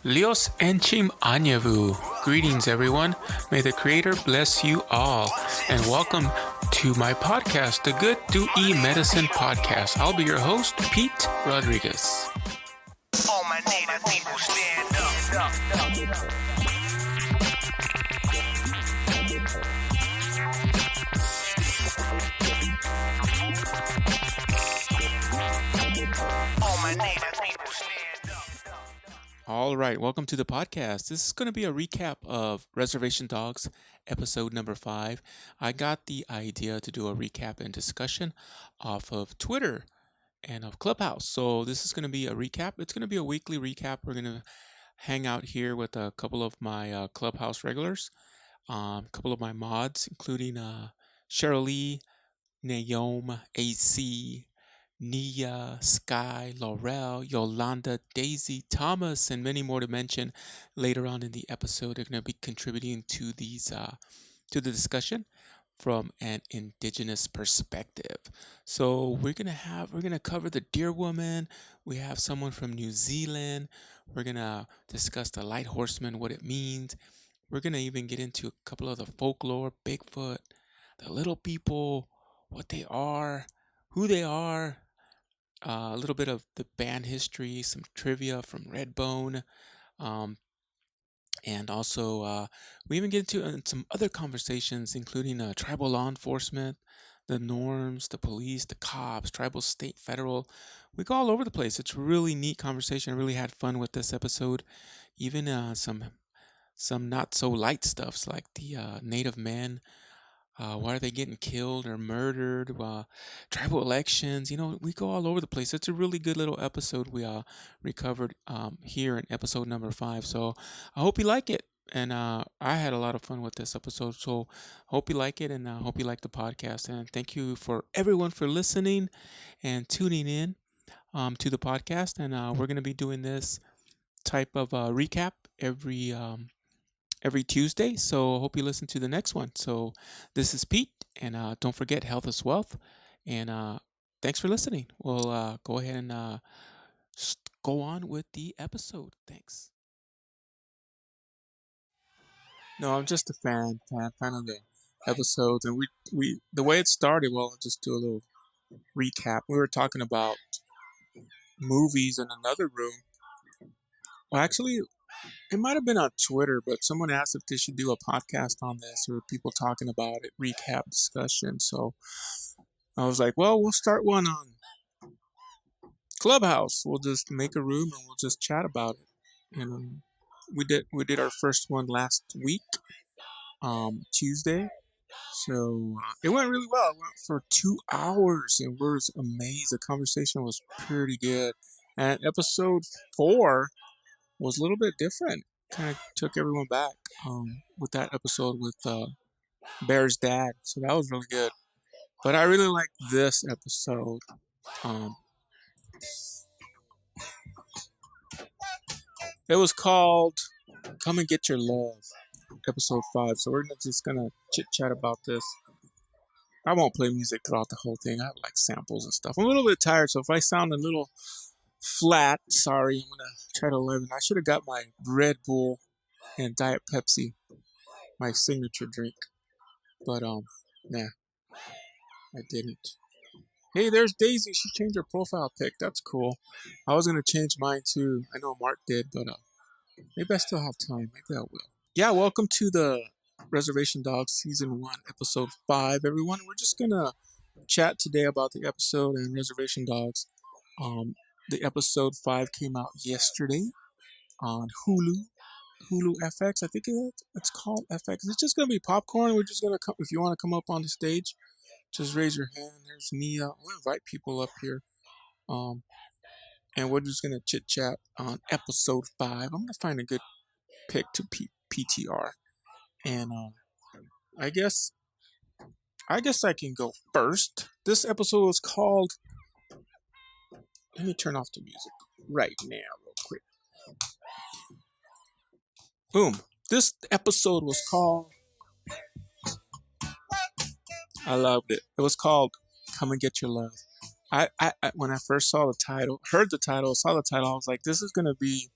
Lios Enchim Anyavu. Greetings, everyone. May the Creator bless you all. And welcome to my podcast, the Good to E Medicine Podcast. I'll be your host, Pete Rodriguez. All my native people stand up. All my native people stand up. All right, welcome to the podcast. This is going to be a recap of Reservation Dogs, episode number 5. I got the idea to do a recap and discussion off of Twitter and of Clubhouse. So this is going to be a recap. It's going to be a weekly recap. We're going to hang out here with a couple of my Clubhouse regulars, a couple of my mods, including Cherylee, Neyom, Acee, Nia, Sky, Laurel, Yolanda, Daisee, Thomas, and many more to mention later on in the episode. They're going to be contributing to these to the discussion from an Indigenous perspective. So we're gonna cover the Deerwoman. We have someone from New Zealand. We're gonna discuss the light horseman, what it means. We're gonna even get into a couple of the folklore, Bigfoot, the little people, what they are, who they are, a little bit of the band history, some trivia from Redbone, and also we even get into some other conversations, including tribal law enforcement, the norms, the police, the cops, tribal, state, federal. We go all over the place. It's a really neat conversation. I really had fun with this episode. Even some not so light stuffs like the Native men. Why are they getting killed or murdered? Tribal elections. We go all over the place. It's a really good little episode we recovered here in episode number 5. So I hope you like it. And I had a lot of fun with this episode. So I hope you like it, and I hope you like the podcast. And thank you for everyone for listening and tuning in to the podcast. And we're going to be doing this type of recap every Tuesday. So I hope you listen to the next one. So this is Pete, and don't forget, health is wealth. And thanks for listening. We'll go ahead and go on with the episode. Thanks. No, I'm just a fan of the episodes, and we the way it started. Well, I'll just do a little recap. We were talking about movies in another room. Well, actually, it might have been on Twitter, but someone asked if they should do a podcast on this or people talking about it, recap discussion. So I was like, well, we'll start one on Clubhouse. We'll just make a room and we'll just chat about it. And we did our first one last week, Tuesday. So it went really well. It went for 2 hours, and we're amazed. The conversation was pretty good. And episode 4 was a little bit different. Kind of took everyone back with that episode with Bear's dad. So that was really good. But I really like this episode. It was called Come and Get Your Love, episode 5. So we're just going to chit-chat about this. I won't play music throughout the whole thing. I have like samples and stuff. I'm a little bit tired, so if I sound a little flat, sorry. I'm gonna try to live. I should have got my Red Bull and Diet Pepsi, my signature drink, but nah, I didn't. Hey, there's Daisee. She changed her profile pic. That's cool. I was gonna change mine too. I know Mark did, but maybe I still have time. Maybe I will. Yeah, welcome to the Reservation Dogs season 1, episode 5. Everyone, we're just gonna chat today about the episode and Reservation Dogs. The episode 5 came out yesterday on Hulu FX. I think it's called FX. It's just gonna be popcorn. We're just gonna come. If you want to come up on the stage, just raise your hand. There's Nia. We'll invite people up here. And we're just gonna chit chat on episode 5. I'm gonna find a good pick to PTR, and I guess I can go first. This episode was called. Let me turn off the music right now, real quick. Boom. This episode was called. I loved it. It was called Come and Get Your Love. I when I first saw the title, heard the title, saw the title, I was like, this is going to be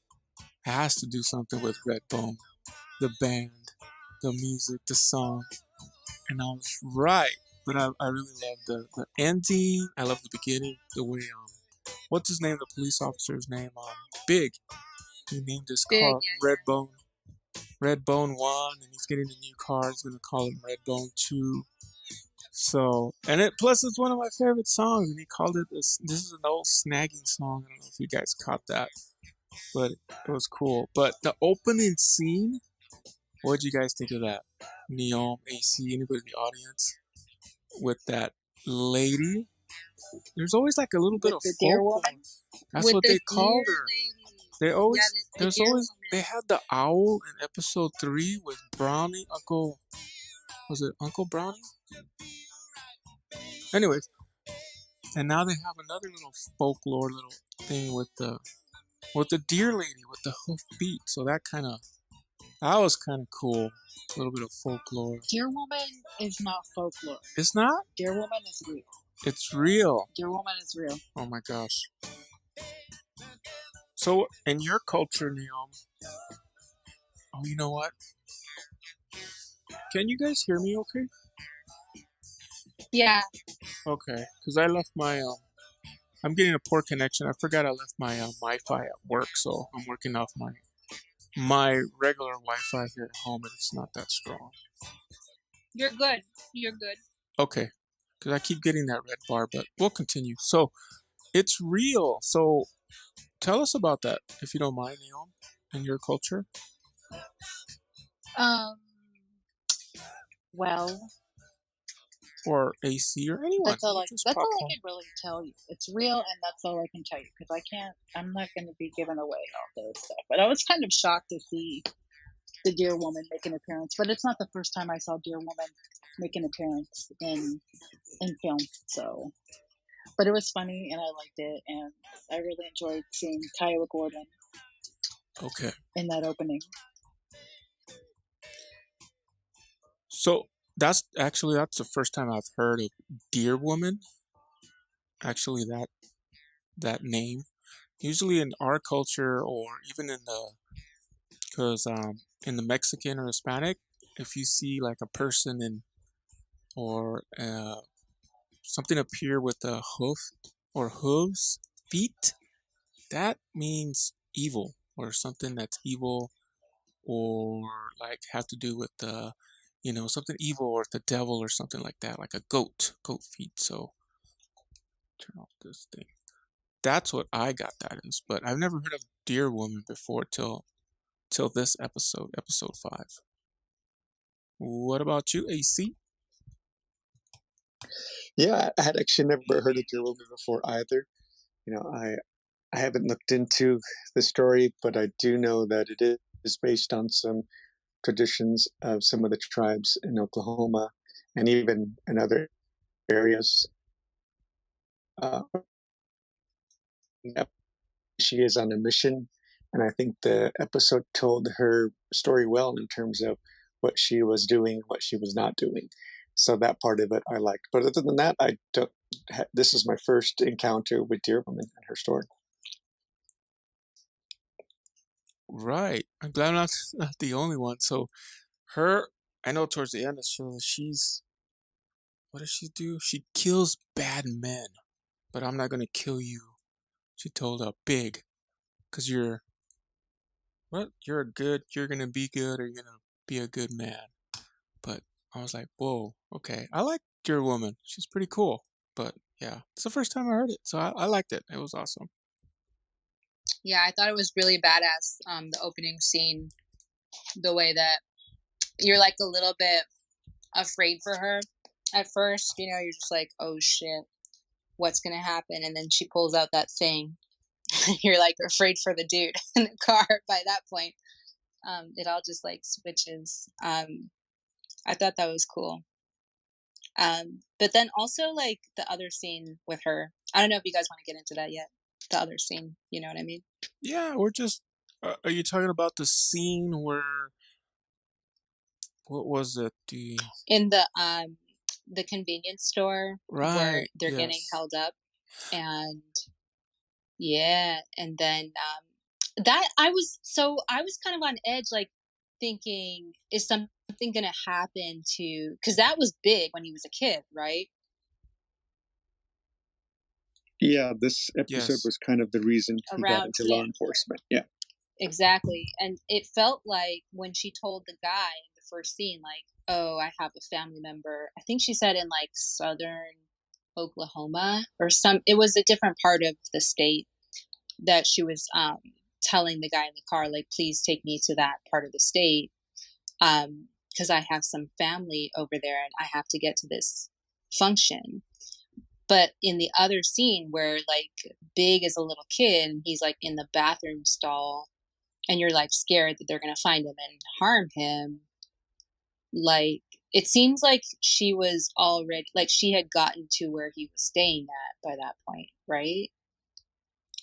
has to do something with Redbone, the band, the music, the song. And I was right. But I really love the ending. I love the beginning. The way, what's his name? The police officer's name? Big. He named his car Redbone. Redbone 1, and he's getting a new car. He's going to call him Redbone 2. So, and plus it's one of my favorite songs, and he called it this is an old snagging song. I don't know if you guys caught that, but it was cool. But the opening scene, what did you guys think of that? Neyom, Acee, anybody in the audience? With that lady, there's always like a little bit of folklore. That's what they called her. They always, there's always, they had the owl in episode 3 with Brownie, was it Uncle Brownie? Anyways, and now they have another little folklore little thing with the deer lady with the hoof feet. So that was kind of cool. A little bit of folklore. Deerwoman is not folklore. It's not? Deerwoman is real. It's real. Deerwoman is real. Oh my gosh. So in your culture, Neyom, oh, you know what? Can you guys hear me okay? Yeah. Okay, because I left my, I'm getting a poor connection. I forgot I left my Wi-Fi at work, so I'm working off my regular Wi-Fi here at home, and it's not that strong. You're good. You're good. Okay, because I keep getting that red bar, but we'll continue. So, it's real. So, tell us about that, if you don't mind, Neyom, in your culture. Well. Or Acee or anyone. That's all I can really tell you. It's real, and that's all I can tell you, because I'm not going to be giving away all those stuff. But I was kind of shocked to see the Deerwoman make an appearance. But it's not the first time I saw Deerwoman make an appearance in film. So, but it was funny, and I liked it, and I really enjoyed seeing Kiowa Gordon. Okay. In that opening. So that's the first time I've heard of Deerwoman. Actually, that name. Usually in our culture, or even in the Mexican or Hispanic, if you see like a person or something appear with a hoof or hooves, feet, that means evil, or something that's evil, or like have to do with something evil, or the devil, or something like that, like a goat feet. So turn off this thing. That's what I got that is, but I've never heard of Deerwoman before till this episode 5. What about you, Acee? Yeah, I had actually never heard of Deerwoman before either. I haven't looked into the story, but I do know that it is based on some traditions of some of the tribes in Oklahoma and even in other areas. She is on a mission, and I think the episode told her story well in terms of what she was doing, what she was not doing. So that part of it I liked. But other than that, this is my first encounter with Deerwoman and her story. Right. I'm glad I'm not the only one. So I know towards the end of the show, what does she do? She kills bad men, but I'm not going to kill you. She told Big, because you're going to be good, or you're going to be a good man. But I was like, whoa, okay. I like Deerwoman. She's pretty cool. But yeah, it's the first time I heard it. So I liked it. It was awesome. Yeah, I thought it was really badass, the opening scene, the way that you're like a little bit afraid for her at first. You're just like, oh shit, what's going to happen? And then she pulls out that thing. You're like afraid for the dude in the car by that point. It all just like switches. I thought that was cool. But then also like the other scene with her, I don't know if you guys want to get into that yet. The other scene, you know what I mean? Yeah, we're just, are you talking about the scene where, what was it? In the convenience store, right, where they're getting held up, and yeah, and then that I was kind of on edge, like thinking, is something going to happen to, because that was big when he was a kid, right? Yeah, this episode Yes. was kind of the reason he got Around into law him. enforcement. Yeah. Exactly. And it felt like when she told the guy in the first scene, like, oh, I have a family member, I think she said in like southern Oklahoma or it was a different part of the state, that she was telling the guy in the car, like, please take me to that part of the state, because I have some family over there and I have to get to this function. But in the other scene where like Big is a little kid and he's like in the bathroom stall and you're like scared that they're going to find him and harm him, like it seems like she was already, like she had gotten to where he was staying at by that point, right?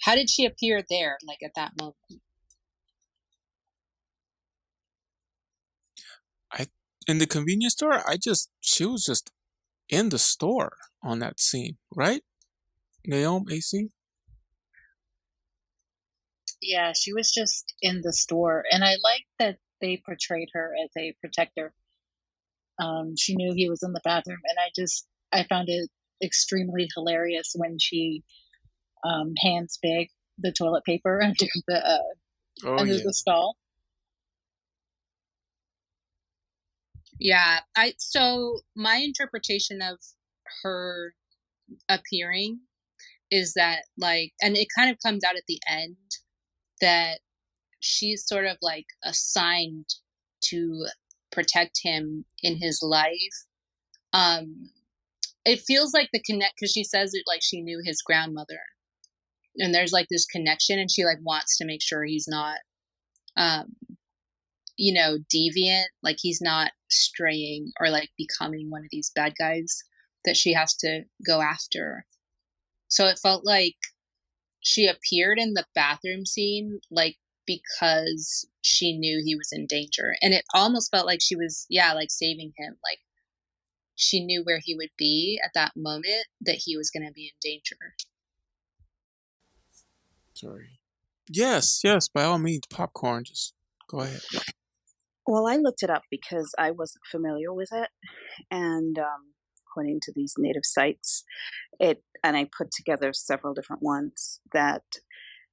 How did she appear there, like at that moment? In the convenience store, she was just in the store on that scene, right? Neyom, Acee? Yeah, she was just in the store, and I like that they portrayed her as a protector. She knew he was in the bathroom, and I found it extremely hilarious when she hands Big the toilet paper Oh under yeah. the stall. Yeah, so my interpretation of her appearing is that, like, and it kind of comes out at the end, that she's sort of like assigned to protect him in his life. It feels like the connect, because she says it like she knew his grandmother, and there's like this connection, and she like wants to make sure he's not um deviant, like he's not straying or like becoming one of these bad guys that she has to go after. So it felt like she appeared in the bathroom scene, like because she knew he was in danger. And it almost felt like she was, yeah, like saving him. Like she knew where he would be at that moment, that he was going to be in danger. Sorry. Yes, yes, by all means, popcorn, just go ahead. Well, I looked it up because I wasn't familiar with it, and according to these native sites, and I put together several different ones, that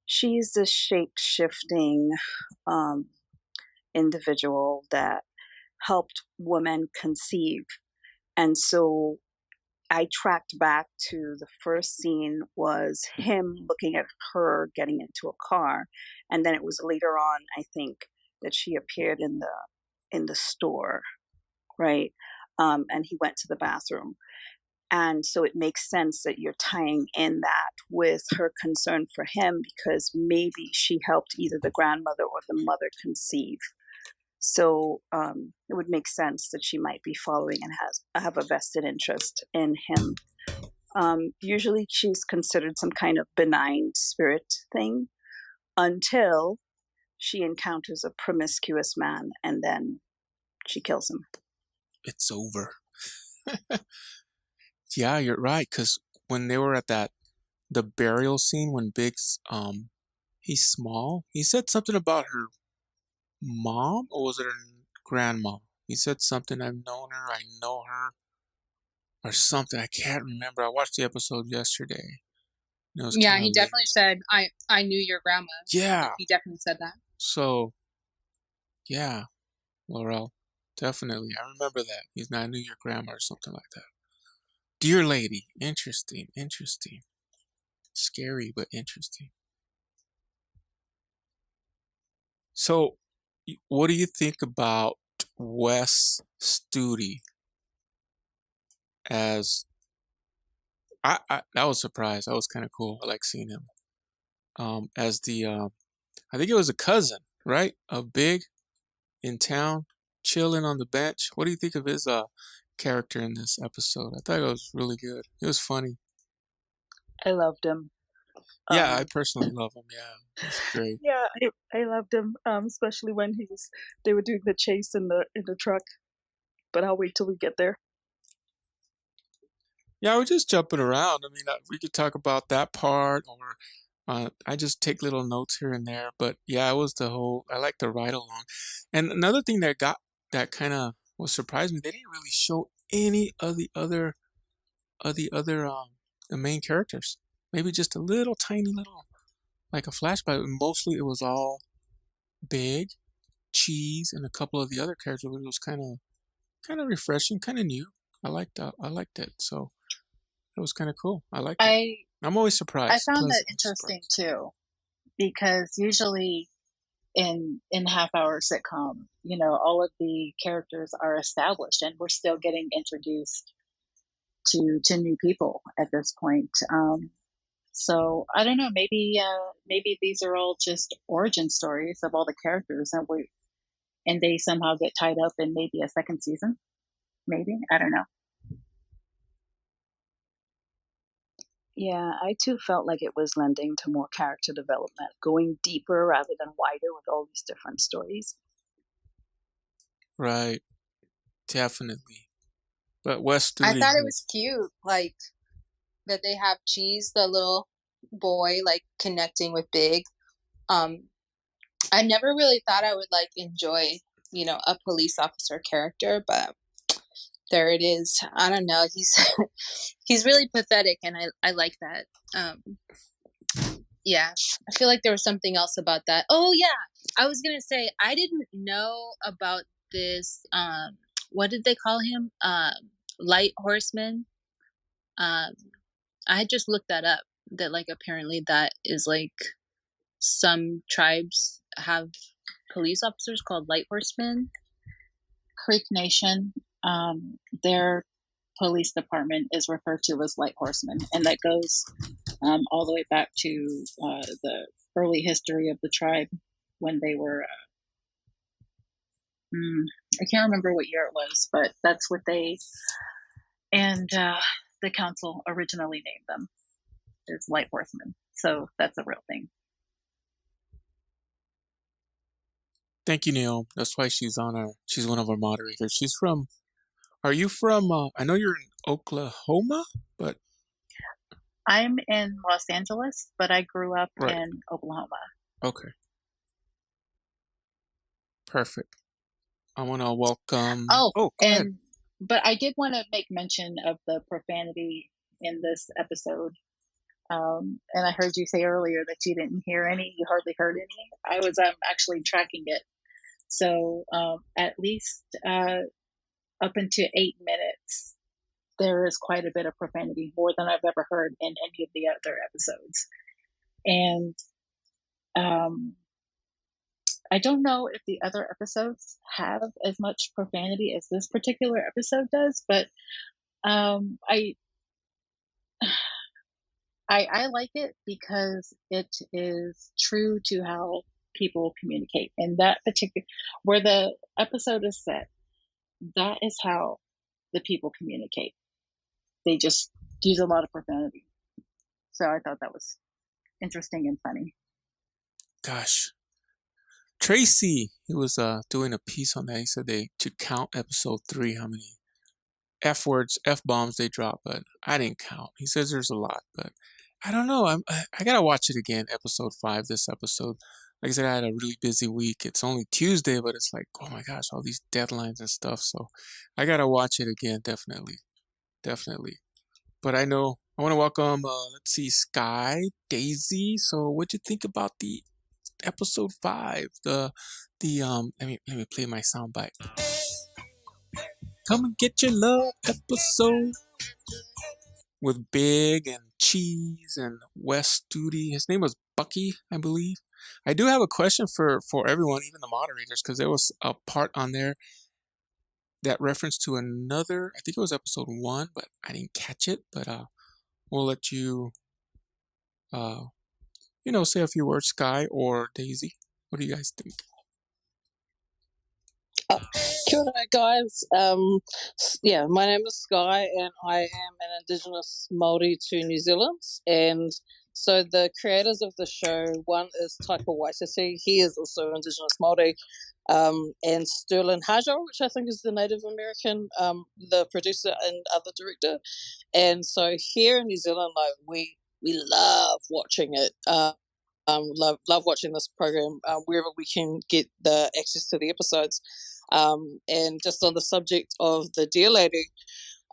she's a shape-shifting individual that helped women conceive. And so I tracked back to the first scene was him looking at her getting into a car, and then it was later on, I think, that she appeared in the store, right? And he went to the bathroom. And so it makes sense that you're tying in that with her concern for him, because maybe she helped either the grandmother or the mother conceive. So it would make sense that she might be following and have a vested interest in him. Usually she's considered some kind of benign spirit thing until she encounters a promiscuous man, and then she kills him. It's over. Yeah, you're right, because when they were at the burial scene, when Big's, he's small, he said something about her mom, or was it her grandma? He said something, I've known her, I know her, or something. I can't remember. I watched the episode yesterday. It was Yeah, kind he of late. definitely said, I knew your grandma. Yeah. He definitely said that. So, yeah, Laurel, definitely. I remember that. He's not, I knew your grandma or something like that. Dear lady. Interesting, interesting. Scary, but interesting. So, what do you think about Wes Studi as I that was surprised. That was kind of cool. I like seeing him. As the I think it was a cousin, right? Of Big in town, chilling on the bench. What do you think of his character in this episode? I thought it was really good. It was funny. I loved him. Yeah, I personally love him. Yeah, he's great. Yeah, I loved him, especially when they were doing the chase in the truck. But I'll wait till we get there. Yeah, we're just jumping around. I mean, we could talk about that part, or I just take little notes here and there, but yeah, it was I like the ride along. And another thing that kind of was surprised me, they didn't really show any of the main characters. Maybe just a little tiny little, like a flashback. But mostly it was all Big, Cheese, and a couple of the other characters. It was kind of refreshing, kind of new. I liked it. So it was kind of cool. I liked it. I I'm always I surprised, found that pleasantly interesting surprised. too, because usually in half-hour sitcom, all of the characters are established, and we're still getting introduced to new people at this point. So I don't know. Maybe these are all just origin stories of all the characters, and they somehow get tied up in maybe a second season. Maybe, I don't know. Yeah, I too felt like it was lending to more character development, going deeper rather than wider with all these different stories. Right, definitely. But Wes I Studi thought it was was cute, like that they have Cheese, the little boy, like connecting with Big. Um, I never really thought I would like enjoy, a police officer character, but there it is. I don't know. He's he's really pathetic, and I like that. Yeah, I feel like there was something else about that. Oh yeah, I was gonna say I didn't know about this. What did they call him? Light Horseman. Um, I had just looked that up. That like apparently that is like some tribes have police officers called light horsemen. Creek Nation, their police department is referred to as Light Horsemen, and that goes all the way back to the early history of the tribe when they were. I can't remember what year it was, but that's what they and the council originally named them, is Light Horsemen. So that's a real thing. Thank you, Neil. That's why she's one of our moderators. Are you from, I know you're in Oklahoma, but, I'm in Los Angeles, but I grew up right. in Oklahoma. Okay. Perfect. I want to welcome, Oh, go ahead. but I did want to make mention of the profanity in this episode. And I heard you say earlier that you didn't hear any, you hardly heard any. I was actually tracking it. So at least up into 8 minutes, there is quite a bit of profanity, more than I've ever heard in any of the other episodes. And I don't know if the other episodes have as much profanity as this particular episode does, but I like it because it is true to how people communicate. And that particular, where the episode is set, that is how the people communicate. They just use a lot of profanity. So I thought that was interesting and funny. Gosh. Tracy, he was doing a piece on that. He said to count episode 3, how many F words, F bombs they drop, but I didn't count. He says there's a lot, but I don't know. I gotta watch it again. Episode 5, this episode. Like I said, I had a really busy week. It's only Tuesday, but it's like, oh my gosh, all these deadlines and stuff. So I gotta watch it again, definitely. But I know I want to welcome. Let's see, Sky, Daisee. So what'd you think about the episode 5? Let me play my soundbite. Come and get your love episode with Big and Cheese and Wes Studi. His name was Bucky, I believe. I do have a question for everyone, even the moderators, because there was a part on there that reference to another. I think it was episode 1, but I didn't catch it. But we'll let you, say a few words, Sky or Daisee. What do you guys think? Kia ora, guys. My name is Sky, and I am an Indigenous Māori to New Zealand. And so the creators of the show, one is Taika Waititi. He is also Indigenous Māori. And Sterling Harjo, which I think is the Native American, the producer and other director. And so here in New Zealand, we love watching it. Love watching this program wherever we can get the access to the episodes. And just on the subject of the Deer Lady,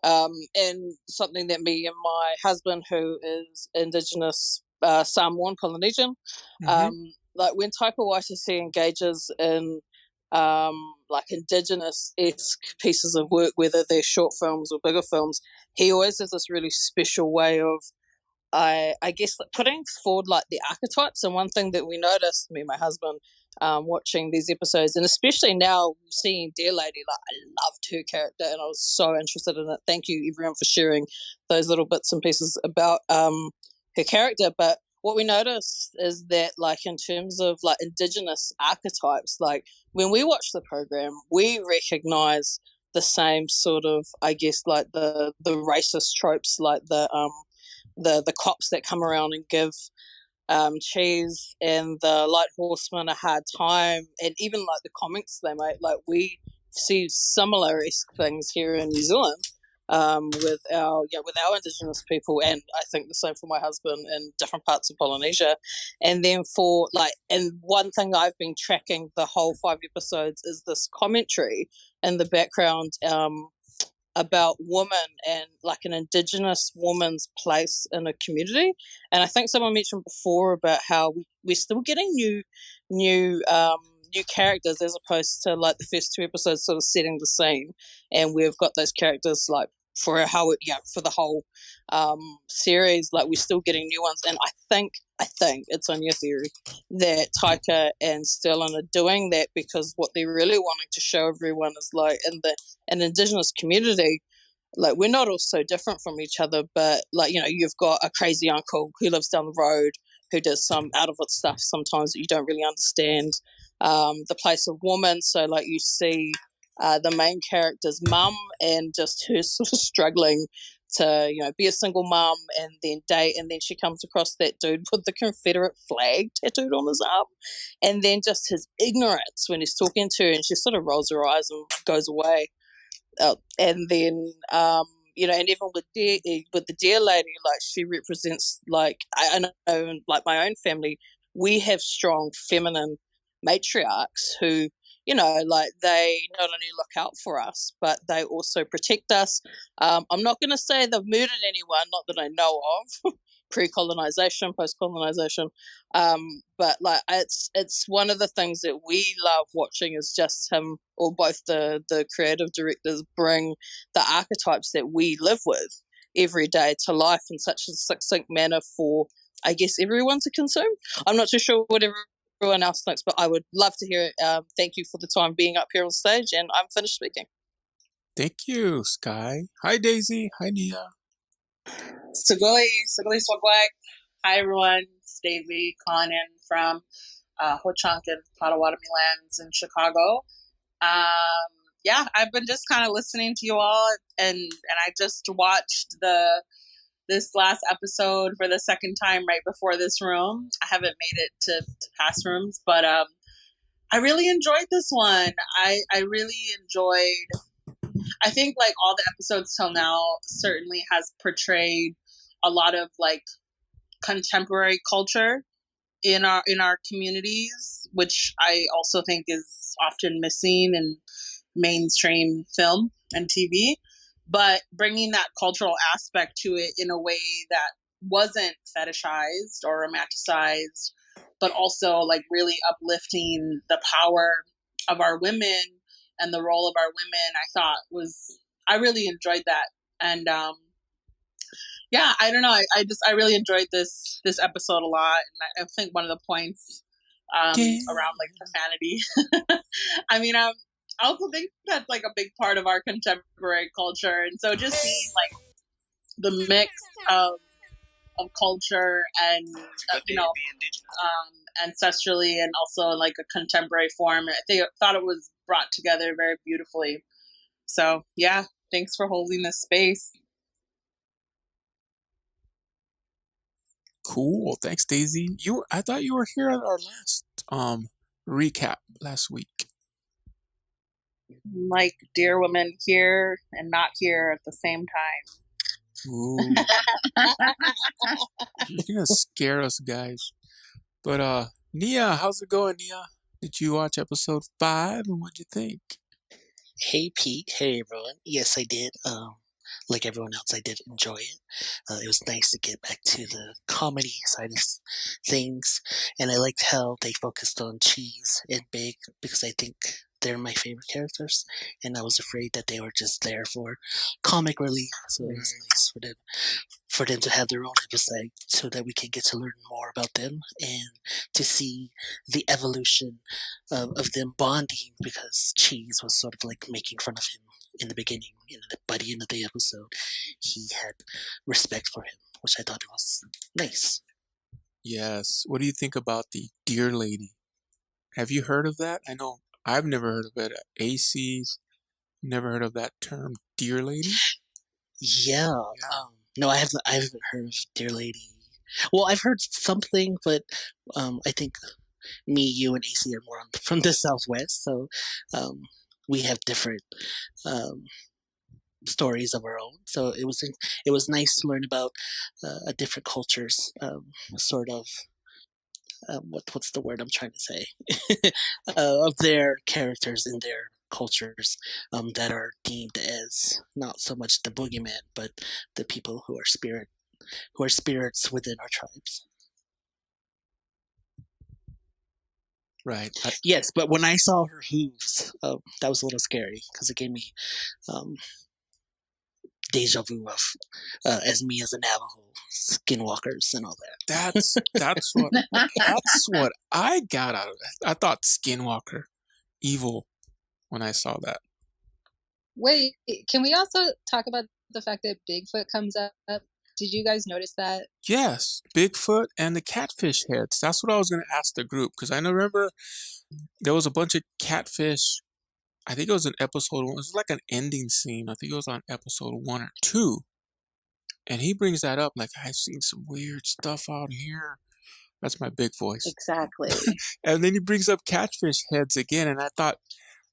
and something that me and my husband, who is Indigenous Samoan Polynesian, like when Taika Waititi engages in like Indigenous-esque pieces of work, whether they're short films or bigger films, he always has this really special way of I guess putting forward like the archetypes. And one thing that we noticed, me and my husband, watching these episodes, and especially now seeing Dear Lady, like I loved her character and I was so interested in it. Thank you everyone for sharing those little bits and pieces about her character. But what we noticed is that, like, in terms of like Indigenous archetypes, like when we watch the program, we recognize the same sort of, I guess, like the racist tropes, like the cops that come around and give Cheese and the Light Horseman a hard time, and even like the comments they make. Like we see similar things here in New Zealand with our Indigenous people, and I think the same for my husband in different parts of Polynesia. And then for like, and one thing I've been tracking the whole 5 episodes is this commentary in the background. About woman and like an Indigenous woman's place in a community. And I think someone mentioned before about how we're still getting new characters as opposed to like the first 2 episodes sort of setting the scene, and we've got those characters like for the whole series. Like we're still getting new ones, and I think it's only a theory that Taika and Sterling are doing that because what they're really wanting to show everyone is like in an Indigenous community, like we're not all so different from each other, but like, you know, you've got a crazy uncle who lives down the road who does some out of it stuff sometimes that you don't really understand. The place of woman, so like you see the main character's mum and just her sort of struggling to, you know, be a single mum and then date, and then she comes across that dude with the Confederate flag tattooed on his arm, and then just his ignorance when he's talking to her, and she sort of rolls her eyes and goes away. And then you know, and even with the Deer Lady, like she represents, like I know, like my own family, we have strong feminine matriarchs who, you know, like they not only look out for us, but they also protect us. I'm not going to say they've murdered anyone, not that I know of, pre-colonization, post-colonization, but like it's one of the things that we love watching is just him, or both the creative directors bring the archetypes that we live with every day to life in such a succinct manner for, I guess, everyone to consume. I'm not too sure what everyone else thinks, but I would love to hear it. Thank you for the time being up here on stage, and I'm finished speaking. Thank you, Sky. Hi, Daisy. Hi, Nia. Sugoi Swagwag. Hi, everyone. It's Daisy calling in from Ho-Chunk and Potawatomi lands in Chicago. Yeah, I've been just kind of listening to you all, and I just watched this last episode for the second time right before this room. I haven't made it to past rooms, but I really enjoyed this one. I really enjoyed. I think like all the episodes till now certainly has portrayed a lot of like contemporary culture in our communities, which I also think is often missing in mainstream film and TV. But bringing that cultural aspect to it in a way that wasn't fetishized or romanticized, but also like really uplifting the power of our women and the role of our women, I really enjoyed that. And yeah, I don't know. I really enjoyed this episode a lot, and I think one of the points around like profanity. I mean, I also think that's like a big part of our contemporary culture, and so just seeing like the mix of culture and you know, ancestrally and also like a contemporary form. I thought it was brought together very beautifully. So yeah, thanks for holding this space. Cool. Thanks, Daisy. I thought you were here at our last recap last week. Like Deerwoman here and not here at the same time. Ooh, you're gonna scare us, guys. But Nia, how's it going, Nia? Did you watch episode 5 and what'd you think? Hey Pete, hey everyone. Yes, I did. Like everyone else, I did enjoy it. It was nice to get back to the comedy side of things, and I liked how they focused on Cheese and Big because I think they're my favorite characters, and I was afraid that they were just there for comic relief. So it was nice for them to have their own episode so that we can get to learn more about them and to see the evolution of them bonding because Cheese was sort of like making fun of him in the beginning, and by the end of the episode, he had respect for him, which I thought was nice. Yes. What do you think about the Deer Lady? Have you heard of that? I know I've never heard of it. Acee's never heard of that term, Deer Lady? Yeah. No, I haven't heard of Dear Lady. Well, I've heard something, but I think me, you, and Acee are more from the Southwest, so we have different stories of our own. So it was nice to learn about a different cultures, sort of. What's the word I'm trying to say? Of their characters in their cultures that are deemed as not so much the boogeyman, but the people who are spirits within our tribes. Right. Yes, but when I saw her hooves, that was a little scary because it gave me deja vu of as me as a Navajo, skinwalkers and all that. That's what I got out of it. I thought Skinwalker, evil, when I saw that. Wait, can we also talk about the fact that Bigfoot comes up? Did you guys notice that? Yes, Bigfoot and the catfish heads. That's what I was going to ask the group because I remember there was a bunch of catfish. I think it was in episode 1. It was like an ending scene. I think it was on episode 1 or 2. And he brings that up like, I've seen some weird stuff out here. That's my big voice. Exactly. And then he brings up catfish heads again. And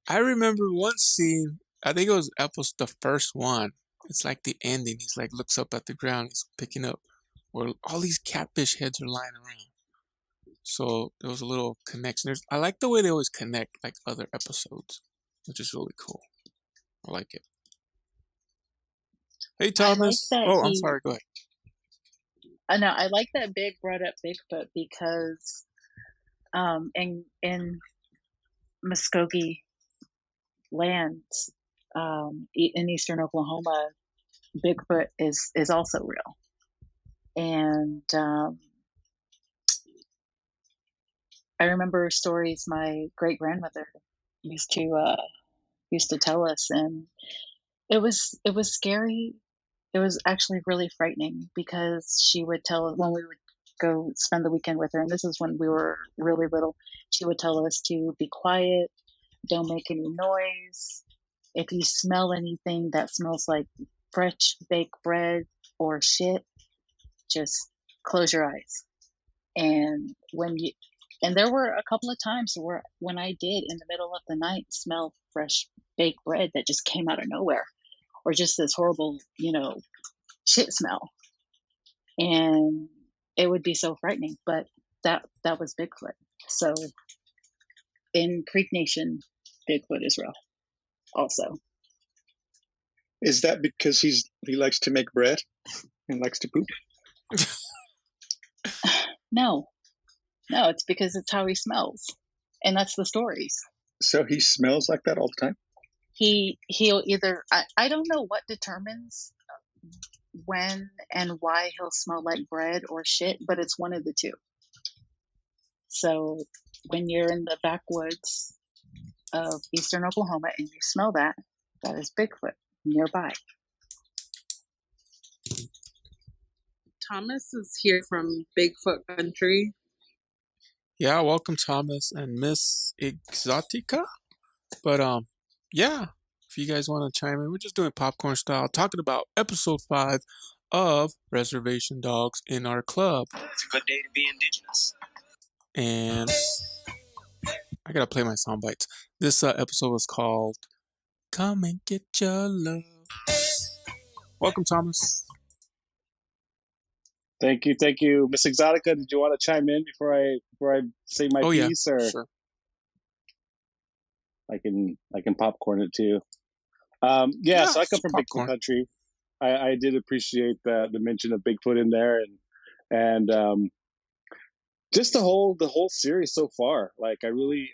I remember one scene, I think it was the first one. It's like the ending. He's like, looks up at the ground. He's picking up where all these catfish heads are lying around. So there was a little connection. I like the way they always connect like other episodes, which is really cool. I like it. Hey, Thomas. I'm sorry. Go ahead. No, I like that Big brought up Bigfoot because in Muskogee lands in eastern Oklahoma, Bigfoot is also real. And I remember stories my great grandmother used to tell us, and it was scary. It was actually really frightening because she would tell us when we would go spend the weekend with her, and this is when we were really little. She would tell us to be quiet, don't make any noise. If you smell anything that smells like fresh baked bread or shit, just close your eyes. And there were a couple of times when I did in the middle of the night smell fresh baked bread that just came out of nowhere, or just this horrible, shit smell. And it would be so frightening, but that was Bigfoot. So in Creek Nation, Bigfoot is real also. Is that because he likes to make bread and likes to poop? No, it's because it's how he smells, and that's the stories. So he smells like that all the time? He'll either, I don't know what determines when and why he'll smell like bread or shit, but it's one of the two. So when you're in the backwoods of eastern Oklahoma and you smell that is Bigfoot nearby. Thomas is here from Bigfoot Country. Yeah, welcome Thomas and Miss Exotica. But yeah, if you guys want to chime in, we're just doing popcorn style, talking about episode 5 of Reservation Dogs in our club. It's a good day to be Indigenous. And I gotta play my sound bites. This episode was called "Come and Get Your Love." Welcome, Thomas. Thank you, Miss Exotica. Did you want to chime in before I say my piece, or sure. I can popcorn it too. So I come from popcorn. Bigfoot country. I did appreciate the mention of Bigfoot in there, and just the whole series so far. Like I really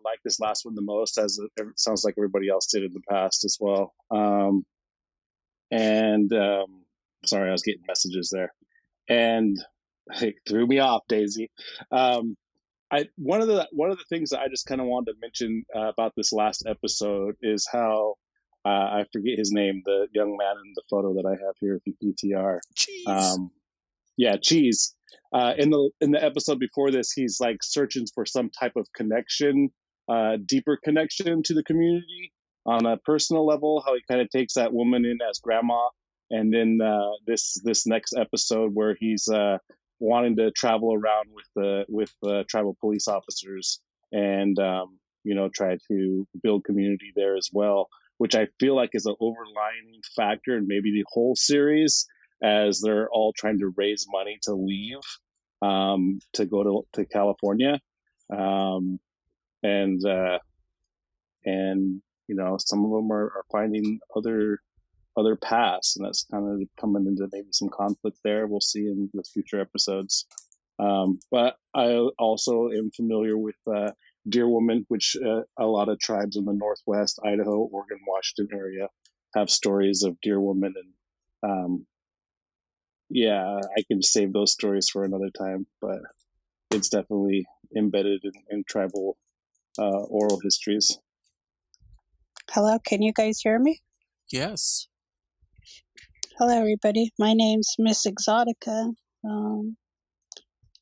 like this last one the most, as it sounds like everybody else did in the past as well. Sorry, I was getting messages there, and it threw me off, Daisy. One of the things that I just kind of wanted to mention about this last episode is how I forget his name, the young man in the photo that I have here, the PTR. Cheese. Cheese. In the episode before this, he's like searching for some type of connection, deeper connection to the community on a personal level. How he kind of takes that woman in as grandma, and then this next episode where he's wanting to travel around with tribal police officers and try to build community there as well, which I feel like is an overlying factor in maybe the whole series, as they're all trying to raise money to leave to go to California, and some of them are finding other paths, and that's kind of coming into maybe some conflict there. We'll see in the future episodes. But I also am familiar with Deerwoman, which a lot of tribes in the Northwest, Idaho, Oregon, Washington area have stories of Deerwoman, and I can save those stories for another time. But it's definitely embedded in tribal oral histories. Hello, can you guys hear me? Yes. Hello, everybody. My name's Miss Exotica.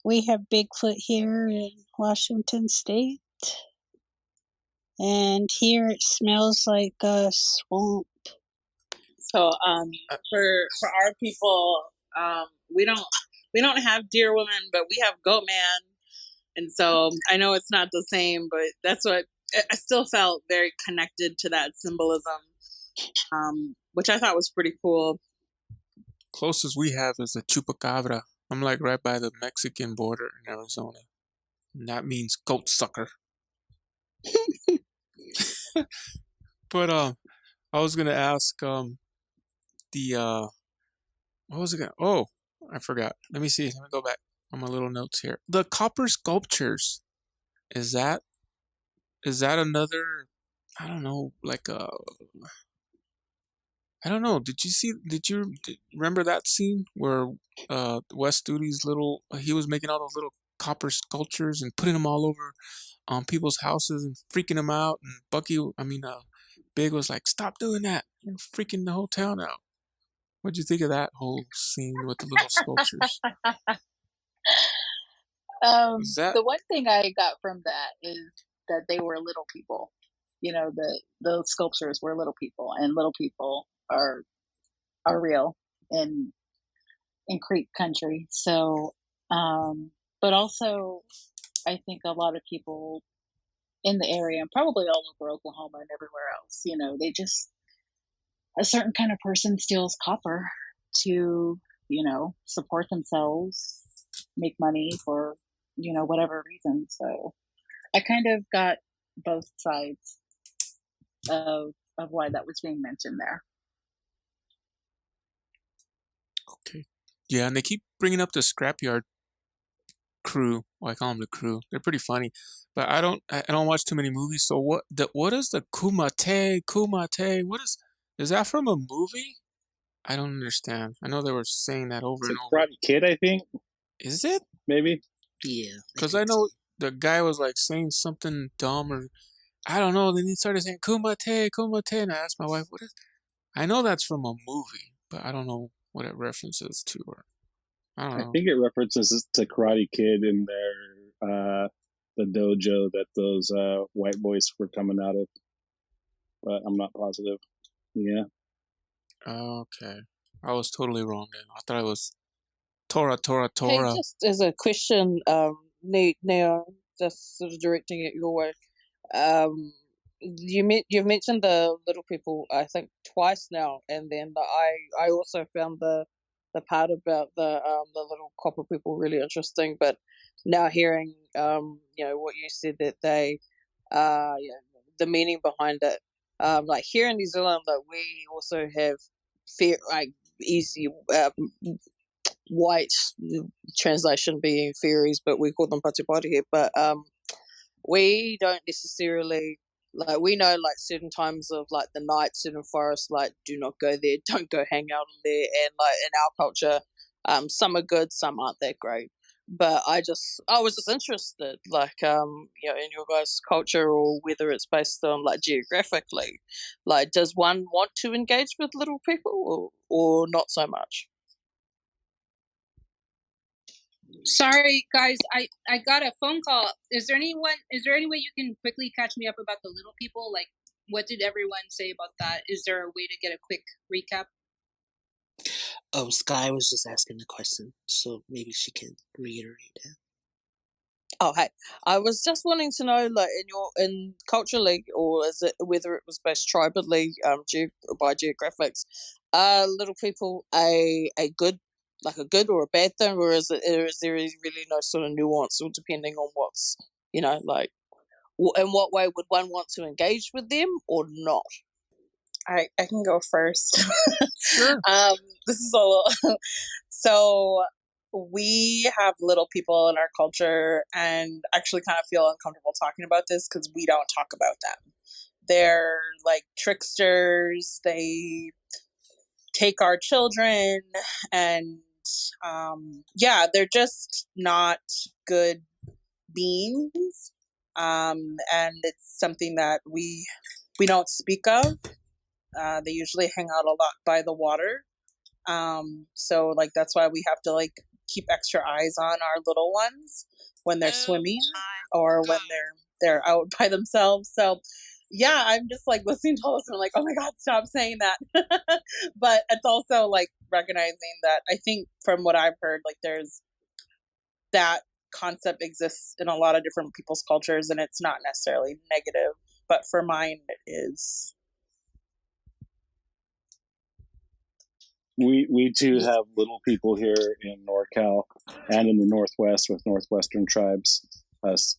We have Bigfoot here in Washington State, and here it smells like a swamp. So, for our people, we don't have Deerwoman, but we have Goatman, and so I know it's not the same, but that's what I still felt very connected to that symbolism, which I thought was pretty cool. Closest we have is a chupacabra. I'm like right by the Mexican border in Arizona. And that means goat sucker. But I was gonna ask what was it gonna I forgot. Let me see. Let me go back on my little notes here. The copper sculptures. Is that another, I don't know, like I don't know. Did you remember that scene where Wes Studi's he was making all those little copper sculptures and putting them all over on people's houses and freaking them out, and Big was like, "Stop doing that. You're freaking the whole town out." What'd you think of that whole scene with the little sculptures? The one thing I got from that is that they were little people. Those sculptures were little people, and little people are real in Creek country. So, but also, I think a lot of people in the area, and probably all over Oklahoma and everywhere else, they just, a certain kind of person steals copper to, support themselves, make money for, whatever reason. So I kind of got both sides of why that was being mentioned there. Okay. Yeah, and they keep bringing up the scrapyard crew. Well, I call them the crew. They're pretty funny, but I don't watch too many movies. So what is the kumate? Is that from a movie? I don't understand. I know they were saying that over and over. Karate Kid, I think. Is it? Maybe. Yeah. Because I know the guy was like saying something dumb, or I don't know. Then he started saying kumate, and I asked my wife, "What is?" I know that's from a movie, but I don't know what it references to, or I don't know. I think it references to Karate Kid in their the dojo that those white boys were coming out of, but I'm not positive. Yeah. Okay, I was totally wrong then. I thought it was Tora. Hey, just as a question, Neyom, just sort of directing it your way. You've mentioned the little people, I think, twice now, and then I also found the part about the little copper people really interesting. But now hearing what you said, that they the meaning behind it, like here in New Zealand, like we also have easy white translation being fairies, but we call them patipati here. But we don't necessarily, like, we know like certain times of like the night, certain forests, like, do not go there, don't go hang out in there. And like in our culture, some are good, some aren't that great. But I was just interested, like, in your guys' culture, or whether it's based on like geographically, like, does one want to engage with little people, or not so much? Sorry, guys, I got a phone call. Is there any way you can quickly catch me up about the little people? Like, what did everyone say about that? Is there a way to get a quick recap? Oh, Sky was just asking the question, so maybe she can reiterate it. Oh, hey, I was just wanting to know, like, in culturally, or is it whether it was based tribally, by geographics, are little people a good, like a good or a bad thing, or is there really no sort of nuance, or depending on what's, like, in what way would one want to engage with them or not? I can go first. Sure. This is a little. So we have little people in our culture, and actually kind of feel uncomfortable talking about this because we don't talk about them. They're like tricksters. They take our children, and they're just not good beings. And it's something that we don't speak of. They usually hang out a lot by the water. So like that's why we have to like keep extra eyes on our little ones when they're swimming or when they're out by themselves. So yeah, I'm just like listening to all this and I'm like, oh my God, stop saying that. But it's also like recognizing that I think from what I've heard, like there's that concept exists in a lot of different people's cultures, and it's not necessarily negative, but for mine it is. We too have little people here in NorCal and in the Northwest with Northwestern tribes,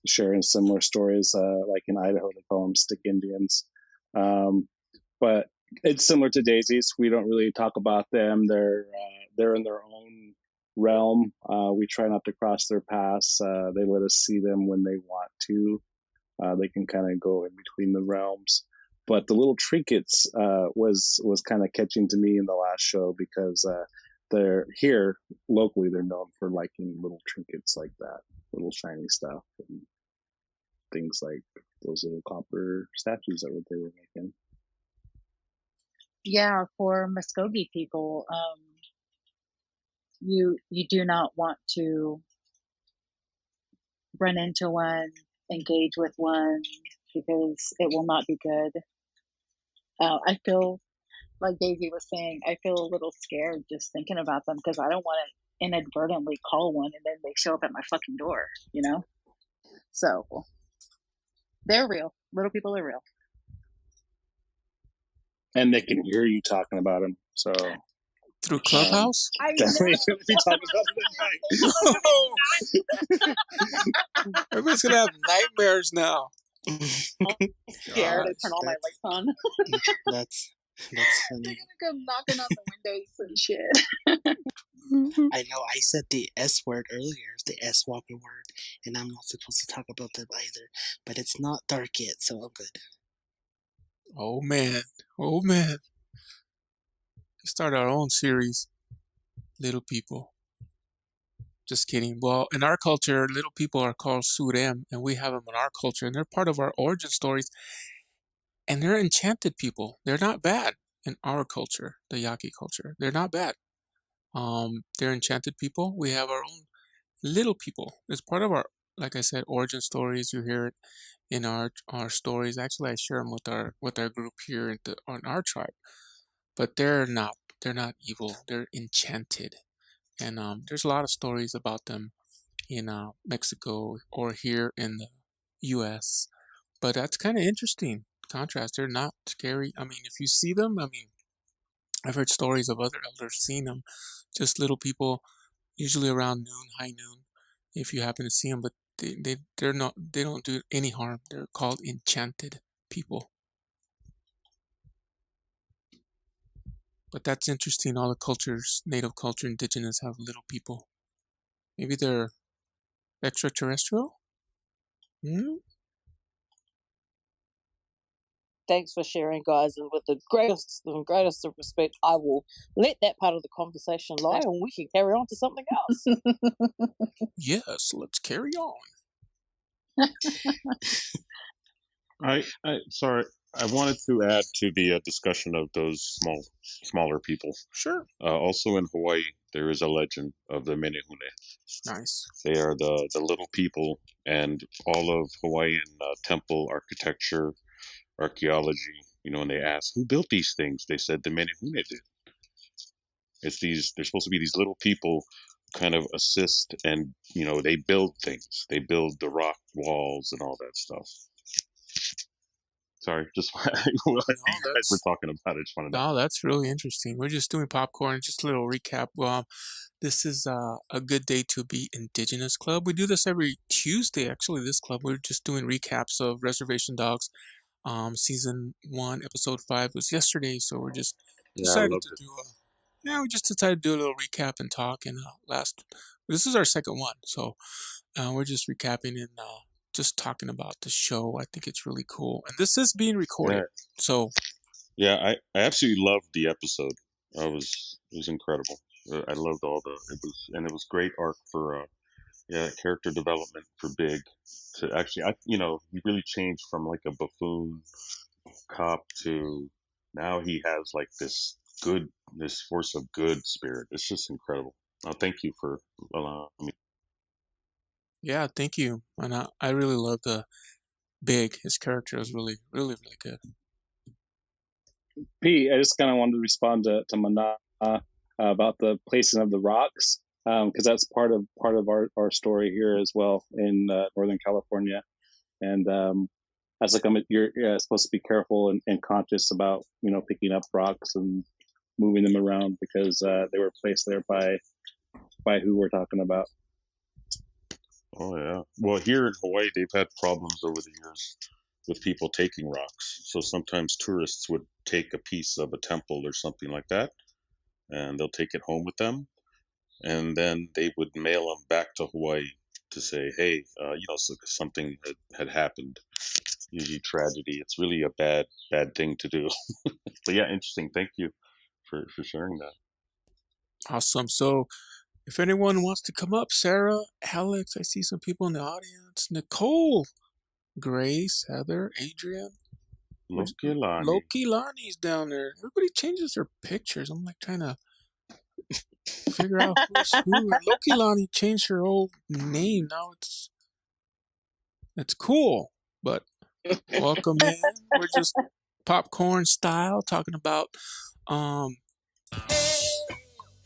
sharing similar stories. Like in Idaho, they call them stick Indians. But it's similar to Daisee's. We don't really talk about them. They're in their own realm. We try not to cross their paths. They let us see them when they want to. They can kind of go in between the realms. But the little trinkets was kind of catching to me in the last show, because they're here locally. They're known for liking little trinkets like that, little shiny stuff, and things like those little copper statues that they were making. Yeah, for Muskogee people, you do not want to run into one, engage with one, because it will not be good. I feel like Daisy was saying, I feel a little scared just thinking about them, because I don't want to inadvertently call one and then they show up at my fucking door, So they're real. Little people are real. And they can hear you talking about them. So Through Clubhouse? definitely should be talking about them at night. Everybody's gonna have nightmares now. Scared. I turn all my lights on. That's They're funny. gonna come knocking on the windows and shit. I know I said the S word earlier, the S walking word, and I'm not supposed to talk about them either. But it's not dark yet, so I'm good. Oh man. We start our own series, Little People. Just kidding. Well, in our culture, little people are called surem, and we have them in our culture, and they're part of our origin stories. And they're enchanted people. They're not bad in our culture, the Yaqui culture. They're not bad. They're enchanted people. We have our own little people. It's part of our, like I said, origin stories. You hear it in our stories. Actually, I share them with our group here on our tribe. But they're not evil. They're enchanted. And there's a lot of stories about them in Mexico or here in the U.S. But that's kind of interesting contrast. They're not scary. I mean, if you see them, I've heard stories of other elders seeing them, just little people, usually around noon, high noon, if you happen to see them. But they don't do any harm. They're called enchanted people. But that's interesting. All the cultures, native culture, indigenous, have little people. Maybe they're extraterrestrial? Thanks for sharing, guys, and with the greatest of respect, I will let that part of the conversation lie, and we can carry on to something else. Yes, let's carry on. Sorry, I wanted to add to the discussion of those smaller people. Sure. Also in Hawaii, there is a legend of the Menehune. Nice. They are the little people, and all of Hawaiian temple architecture, archaeology. When they ask who built these things, they said the Menehune did. They're supposed to be these little people who kind of assist, and they build things. They build the rock walls and all that stuff. Sorry, just while you guys were talking about it, I just wanted to know. No, that's really interesting. We're just doing popcorn. Just a little recap. This is a good day to be Indigenous Club. We do this every Tuesday, actually, this club. We're just doing recaps of Reservation Dogs. Season 1, episode 5 was yesterday, so we're just decided to do we just decided to do a little recap and talk. And this is our second one, so we're just recapping and just talking about the show. I think it's really cool, and this is being recorded. So yeah, I absolutely loved the episode. It was incredible. I loved it was great arc for character development for Big to actually he really changed from like a buffoon cop to now he has like this force of good spirit. It's just incredible. Thank you for allowing me. Yeah, thank you. And I really love the Big. His character is really, really, really good. Pete, I just kind of wanted to respond to Mana about the placing of the rocks, because that's part of our story here as well in Northern California. And as you're supposed to be careful and conscious about picking up rocks and moving them around because they were placed there by who we're talking about. Oh yeah. Well, here in Hawaii, they've had problems over the years with people taking rocks. So sometimes tourists would take a piece of a temple or something like that, and they'll take it home with them, and then they would mail them back to Hawaii to say, hey, so something had happened. Usually tragedy. It's really a bad thing to do. But yeah, interesting. Thank you for sharing that. Awesome. So if anyone wants to come up, Sarah, Alex, I see some people in the audience. Nicole, Grace, Heather, Adrian. Lokilani's down there. Everybody changes their pictures. I'm like trying to figure out who's who. And Lokilani changed her old name. Now it's cool. But welcome in. We're just popcorn style talking about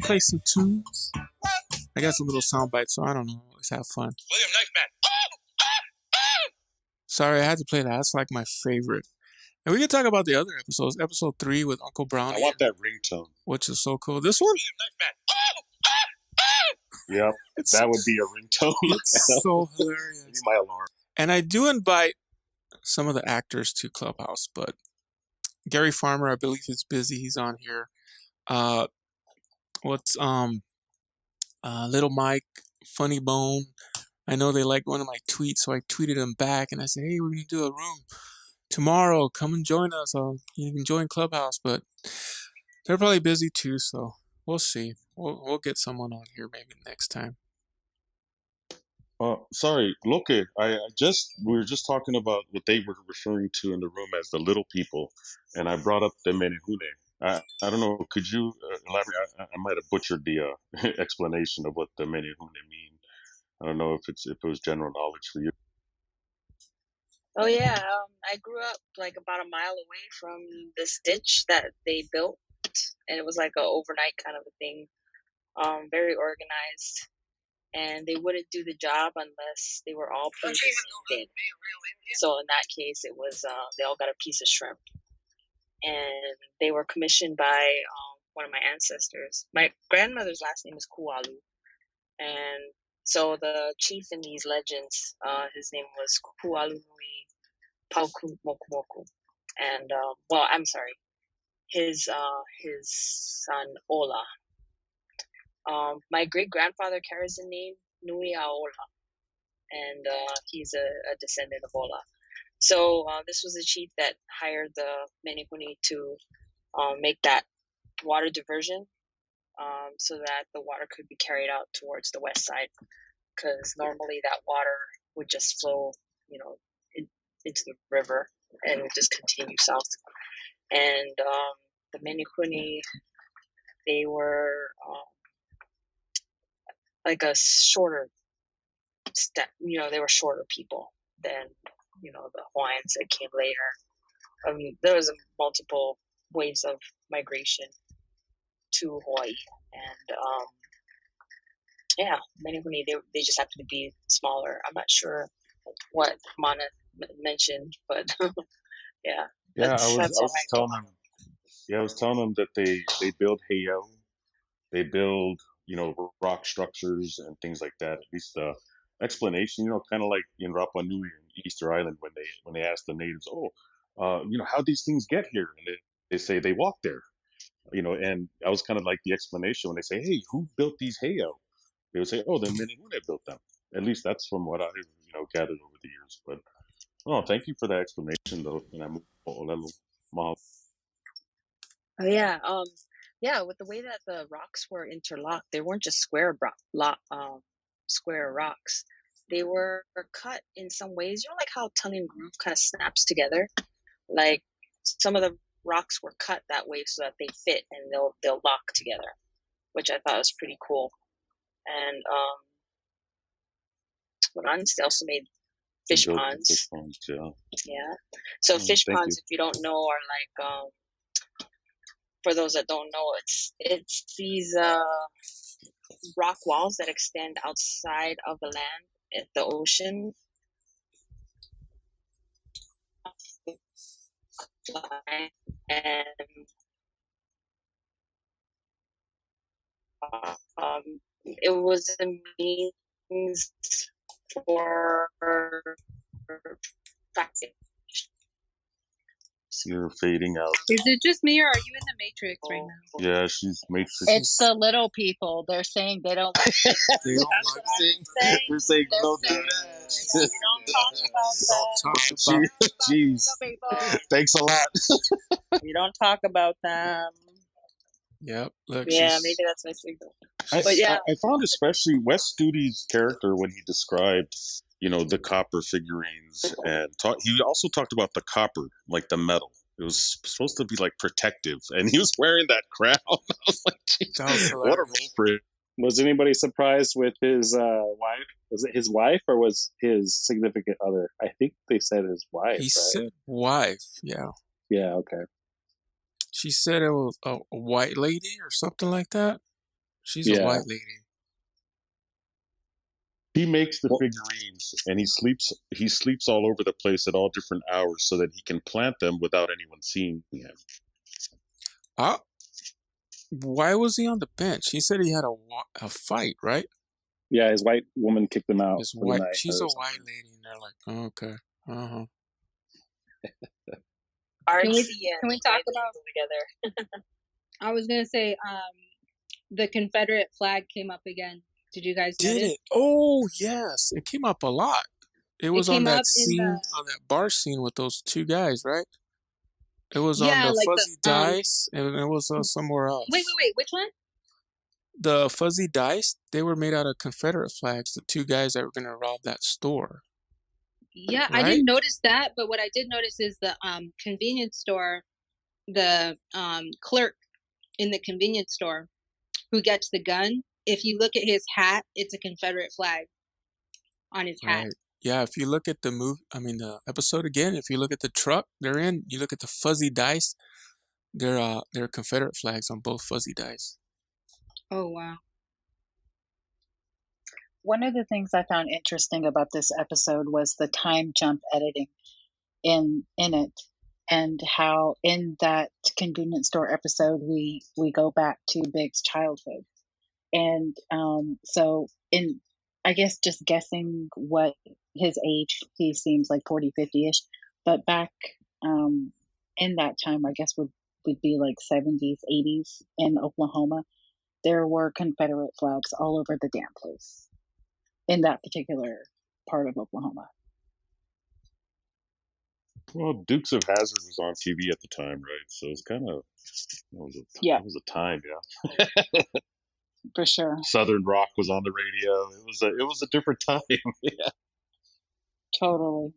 play some tunes. I got some little sound bites, so I don't know. Let's have fun. William Knife Man. Sorry, I had to play that. That's like my favorite. And we can talk about the other episodes. Episode 3 with Uncle Brownie. I want that ringtone. Which is so cool. This one? Yep, that would be a ringtone. It's so hilarious. My alarm. And I do invite some of the actors to Clubhouse, but Gary Farmer, I believe he's busy. He's on here. Little Mike, Funny Bone. I know they like one of my tweets, so I tweeted them back and I said, hey, we're going to do a room tomorrow. Come and join us. You can join Clubhouse, but they're probably busy too, so we'll see. We'll get someone on here maybe next time. Sorry, Loke. We were just talking about what they were referring to in the room as the little people, and I brought up the Menehune. I don't know. Could you elaborate? I might have butchered the explanation of what the Menehune mean. I don't know if it was general knowledge for you. Oh yeah, I grew up like about a mile away from this ditch that they built, and it was like a overnight kind of a thing. Very organized, and they wouldn't do the job unless they were all paid the same thing. So in that case, it was they all got a piece of shrimp, and they were commissioned by one of my ancestors. My grandmother's last name is Kualu, and so the chief in these legends, his name was Kualu Nui Pauku Mokumoku, and I'm sorry, his son Ola. My great grandfather carries the name Nui Aola, and he's a descendant of Ola. So this was a chief that hired the Menehune to make that water diversion, so that the water could be carried out towards the west side, because normally that water would just flow, into the river and just continue south. And the Menehune, they were like a shorter step, they were shorter people than the Hawaiians that came later. There was multiple waves of migration to Hawaii, and Menehune, they just happen to be smaller. I'm not sure what Mana mentioned, but yeah, Yeah, I was that's all I know. telling him. Yeah, I was telling them that they build heiau, they build rock structures and things like that. At least the explanation, kind of like in Rapa Nui and Easter Island when they ask the natives, how these things get here, and they say they walk there, And I was kind of like the explanation when they say, hey, who built these heiau? They would say, oh, the Menehune built them. At least that's from what I gathered over the years. But thank you for that explanation though. And I'm Oh yeah, with the way that the rocks were interlocked, they weren't just square rocks. They were cut in some ways. Like how tongue and groove kind of snaps together. Like some of the rocks were cut that way so that they fit and they'll lock together, which I thought was pretty cool. And they also made fish ponds. Fish ponds, yeah. Yeah. So fish ponds, if you don't know, are like for those that don't know, it's these rock walls that extend outside of the land at the ocean. And it was a means for practice. You're fading out. Is it just me, or are you in the Matrix right now? Yeah, she's Matrix. It's the little people. They're saying they don't like it. They don't like it. They're saying don't do that. We don't talk about them. Jeez. Thanks a lot. We don't talk about them. Yep. Look, yeah, maybe that's my signal. But yeah, I found especially Wes Studi's character when he described, the copper figurines, and he also talked about the copper, like the metal. It was supposed to be like protective, and he was wearing that crown. I was like, geez, what a role for it. Was anybody surprised with his wife? Was it his wife or was his significant other? I think they said his wife. He said wife, yeah. Yeah, okay. She said it was a white lady or something like that. She's a white lady. He makes the figurines, and he sleeps all over the place at all different hours so that he can plant them without anyone seeing him. Why was he on the bench? He said he had a fight, right? Yeah, his white woman kicked him out. She's a white lady, and they're like, oh, okay, Can we talk about together? I was gonna say, the Confederate flag came up again. Did you guys notice? Did it? Oh yes, it came up a lot. It was on that scene, on that bar scene with those two guys, right? It was on the Fuzzy Dice, and it was somewhere else. Wait, which one? The Fuzzy Dice, they were made out of Confederate flags, the two guys that were going to rob that store. Yeah, right? I didn't notice that, but what I did notice is the convenience store, the clerk in the convenience store who gets the gun, if you look at his hat, it's a Confederate flag on his hat. Right. Yeah, if you look at the episode again, if you look at the truck they're in, you look at the Fuzzy Dice, they're Confederate flags on both Fuzzy Dice. Oh, wow. One of the things I found interesting about this episode was the time jump editing in it. and how in that convenience store episode we go back to Big's childhood. And so in, I guess, just guessing what his age, he seems like 40, 50-ish, but back in that time, I guess would be like 70s, 80s in Oklahoma, there were Confederate flags all over the damn place in that particular part of Oklahoma. Well, Dukes of Hazzard was on TV at the time, right? So it's kind of Yeah, it was a time, yeah. for sure. Southern rock was on the radio. It was a different time. Yeah. Totally.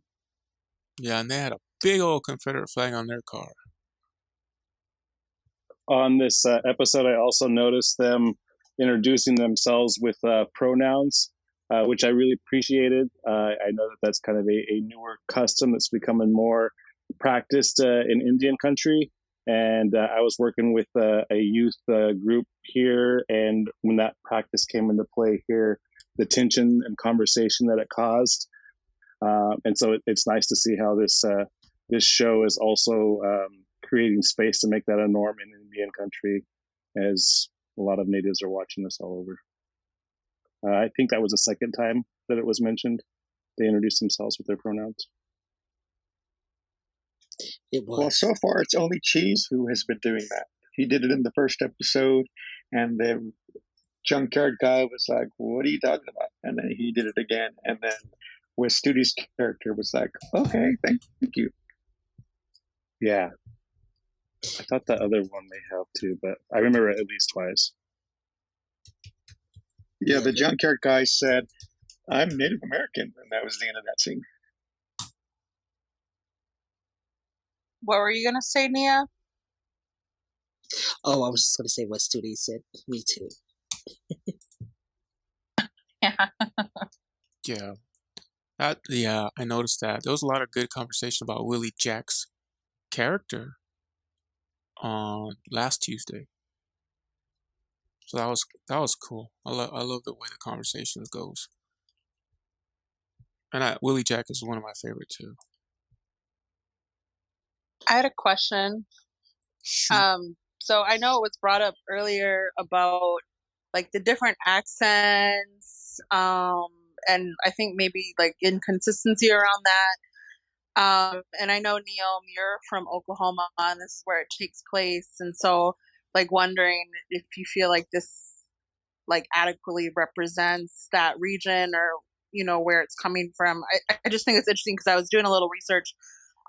Yeah, and they had a big old Confederate flag on their car. On this episode, I also noticed them introducing themselves with pronouns, which I really appreciated. I know that that's kind of a newer custom that's becoming more practiced in Indian country. And I was working with a youth group here, and when that practice came into play here, the tension and conversation that it caused. And so it's nice to see how this show is also creating space to make that a norm in Indian country, as a lot of natives are watching this all over. I think that was the second time that it was mentioned. They introduced themselves with their pronouns. It was. Well, so far it's only Cheese who has been doing that. He did it in the first episode, and the junkyard guy was like, "What are you talking about?" And then he did it again, and then Wes Studi's character was like, "Okay, thank you." Yeah. I thought the other one may have too, but I remember it at least twice. Yeah, the junkyard guy said, "I'm Native American," and that was the end of that scene. What were you gonna say, Nia? Oh, I was just going to say what Studi said. Me too. Yeah. Yeah, I noticed that. There was a lot of good conversation about Willie Jack's character on last Tuesday. So that was cool. I love the way the conversations goes. And Willie Jack is one of my favorite too. I had a question. Shoot. So I know it was brought up earlier about like the different accents, and I think maybe like inconsistency around that. And I know, Neyom, you're from Oklahoma, and this is where it takes place, and so like wondering if you feel like this like adequately represents that region, or where it's coming from. I just think it's interesting because I was doing a little research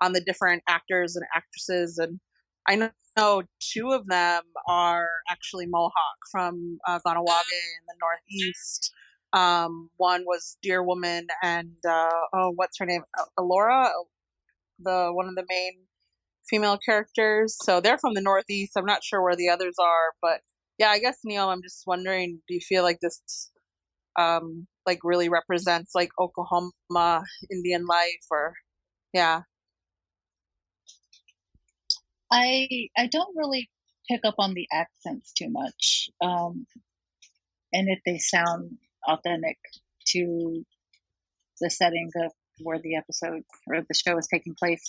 on the different actors and actresses, and I know two of them are actually Mohawk from Ganawage in the Northeast. One was Deerwoman, and what's her name? Alora, one of the main female characters. So they're from the Northeast. I'm not sure where the others are, but yeah, I guess, Neil, I'm just wondering, do you feel like this like really represents like Oklahoma Indian life, or yeah? I don't really pick up on the accents too much, and if they sound authentic to the setting of where the episode or the show is taking place.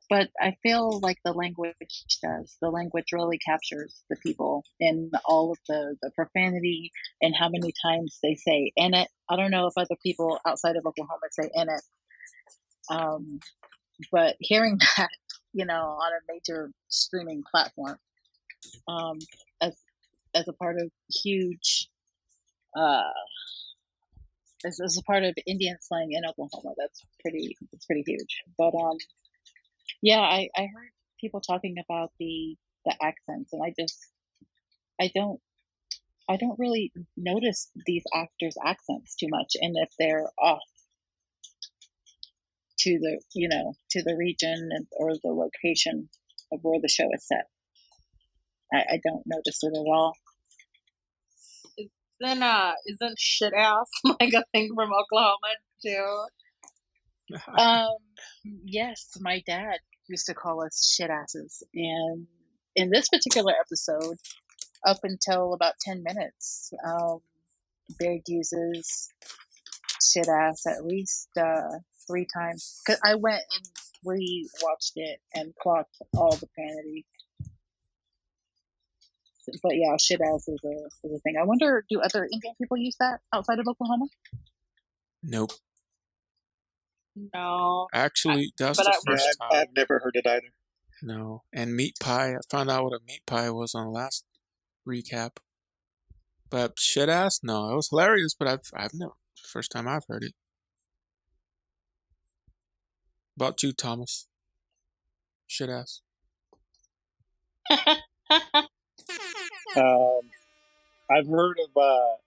But I feel like the language does. The language really captures the people in all of the profanity and how many times they say "in it." I don't know if other people outside of Oklahoma say "in it," but hearing that, on a major streaming platform, as a part of huge, as a part of Indian slang in Oklahoma, it's pretty huge. But yeah, I heard people talking about the accents, and I don't really notice these actors' accents too much, and if they're off to the to the region or the location of where the show is set, I don't notice it at all. Isn't Shitass like a thing from Oklahoma too? Yes, my dad used to call us shitasses, and in this particular episode, up until about 10 minutes, Big uses shitass at least 3 times. Cause I went and rewatched it and clocked all the profanity. But yeah, shit ass is a thing. I wonder, do other Indian people use that outside of Oklahoma? Nope. No. Actually, that's But the I- Yeah, first time. I've never heard it either. No. And meat pie, I found out what a meat pie was on the last recap. But shit ass, no, it was hilarious, but I've never, first time I've heard it. About you, Thomas. Shit ass. I've heard of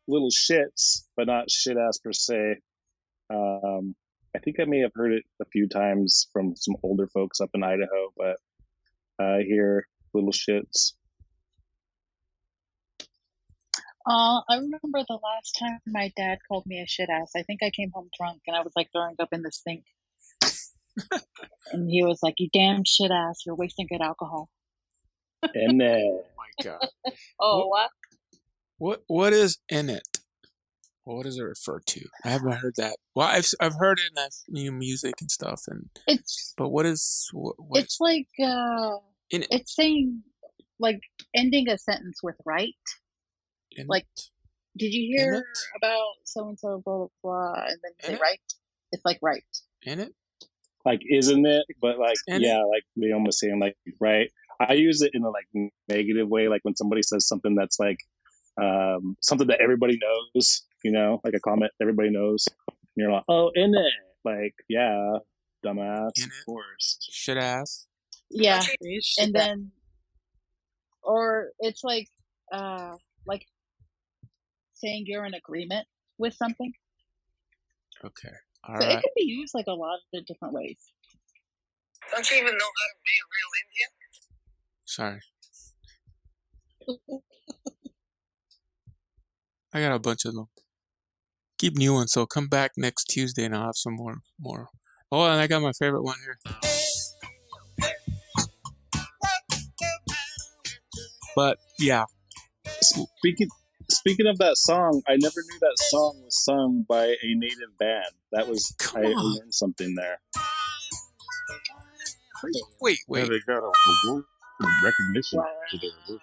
little shits, but not shit ass per se. I think I may have heard it a few times from some older folks up in Idaho, but I hear little shits. I remember the last time my dad called me a shit ass. I think I came home drunk and I was like throwing up in the sink. And he was like, "You damn shit ass, you're wasting good alcohol." And Oh my god. Oh, what? What is in it? What does it refer to? I haven't heard that. Well, I've heard it in music and stuff, but what is what? It's like in it? it's saying like ending a sentence with right. In Like, did you In hear it? about so and so blah blah blah, and then In say it? right? It's like right. In it? like, isn't it? But like, In yeah, like Neyom was saying, like, right. I use it in a like negative way, like when somebody says something that's like something that everybody knows, you know, like a comment everybody knows. And you're like, oh, in it, like, yeah, dumbass, In of it? course. Shit ass. Yeah, You and should- then or it's like saying you're in agreement with something. Okay. All So it right. can be used like a lot of different ways. Don't you even know how to be a real Indian? Sorry. I got a bunch of them. Keep new ones, so come back next Tuesday and I'll have some more. Oh, and I got my favorite one here. But yeah, Speaking of that song, I never knew that song was sung by a native band. That was Come I on. learned something there. Wait. Yeah, they got a award recognition for their work.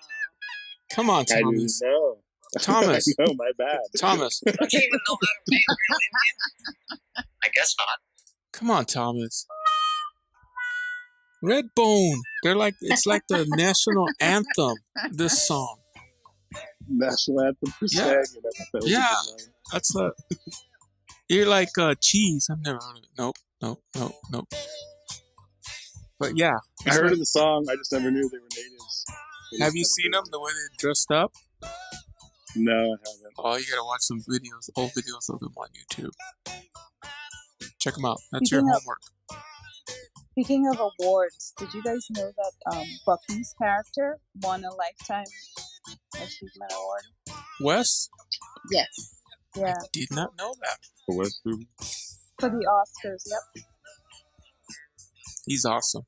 Come on, I didn't Thomas. know. Thomas. I know, my bad. Thomas. Don't you even know how to be a real Indian? I guess not. Come on, Thomas. Redbone. It's like the national anthem. This song. National anthem for Yeah. Stag. That was a Yeah. good one. That's a. You're like cheese. I've never heard of it. Nope. But yeah. I heard of the song. I just never knew they were natives. Have you seen them the way they're dressed up? No, I haven't. Oh, you gotta watch some videos, old videos of them on YouTube. Check them out. That's your homework. Speaking of awards, did you guys know that Bucky's character won a Lifetime Achievement Award? Wes? Yes. Yeah, Did not know that. The West Group. for the Oscars. Yep. He's awesome.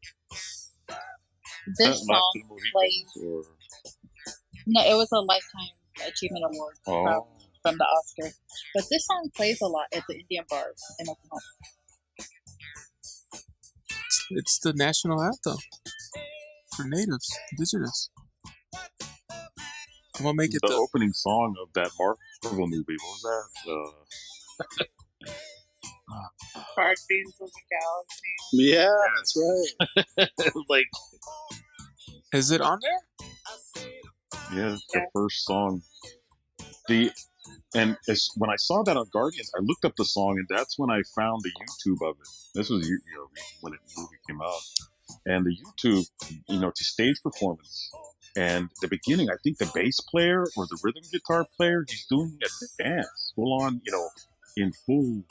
This song played. Or... No, it was a Lifetime Achievement Award Oh. from the Oscar. But this song plays a lot at the Indian bars in Oklahoma. It's the national anthem for natives, indigenous. I'm gonna make it the opening song of that Marvel movie. What was that? Guardians of the Galaxy. Yeah, that's right. Like, Is it on there? yeah, it's the first song. When I saw that on Guardians, I looked up the song, and that's when I found the YouTube of it. This was when the movie came out, and the YouTube, to stage performance. And the beginning, I think the bass player or the rhythm guitar player, he's doing a dance, full on, in full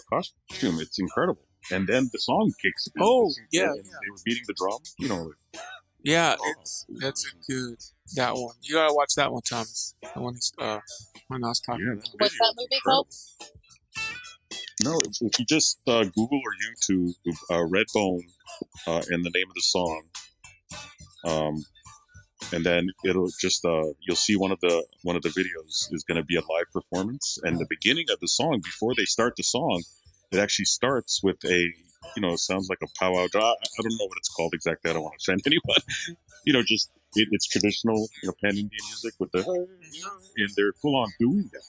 costume. It's incredible. And then the song kicks in. Oh, yeah. And they were beating the drum, Yeah, that's a good, that one. You gotta watch that one, Thomas. The one when I was talking about. What's that movie called? No, if you just Google or YouTube Redbone and the name of the song, and then it'll just you'll see one of the videos is going to be a live performance, and the beginning of the song, before they start the song, it actually starts with a, it sounds like a powwow. I don't know what it's called exactly. I don't want to offend anyone. Just it's traditional, pan Indian music with the, and they're full on doing that.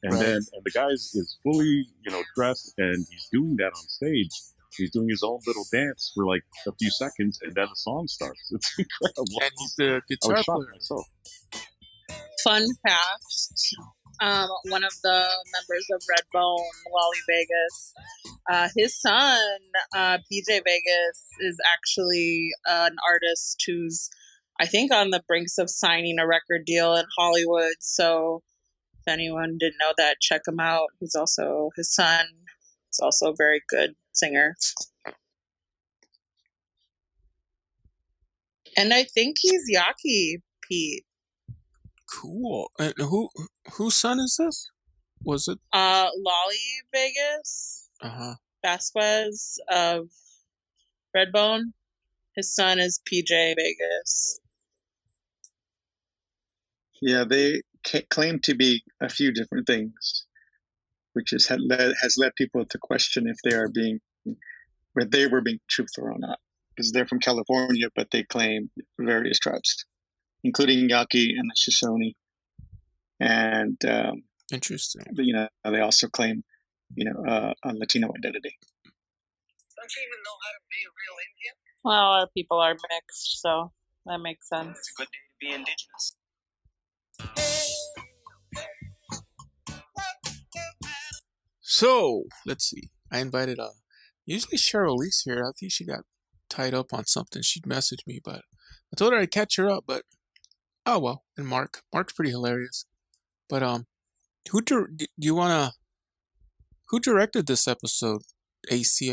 And Right. then, and the guy is fully, dressed, and he's doing that on stage. He's doing his own little dance for like a few seconds, and then the song starts. It's incredible. And he's the I was guitar shocked player. myself. Fun fact: one of the members of Redbone, Wally Vegas, his son, PJ Vegas, is actually an artist who's, I think, on the brinks of signing a record deal in Hollywood. So if anyone didn't know that, check him out. His son is also a very good singer. And I think he's Yaqui, Pete. Cool. And whose son is this? Was it? Lolly Vegas. Vasquez of Redbone. His son is PJ Vegas. Yeah, they claim to be a few different things, which has led people to question if they were being truthful or not. Because they're from California, but they claim various tribes, including Yaqui and the Shoshone. And interesting. They also claim, a Latino identity. Don't you even know how to be a real Indian? Well, our people are mixed, so that makes sense. It's a good day to be Indigenous. So let's see. I invited usually Cherylee's here. I think she got tied up on something. She'd message me, but I told her I'd catch her up. But oh well. And Mark's pretty hilarious. But who directed this episode? Acee,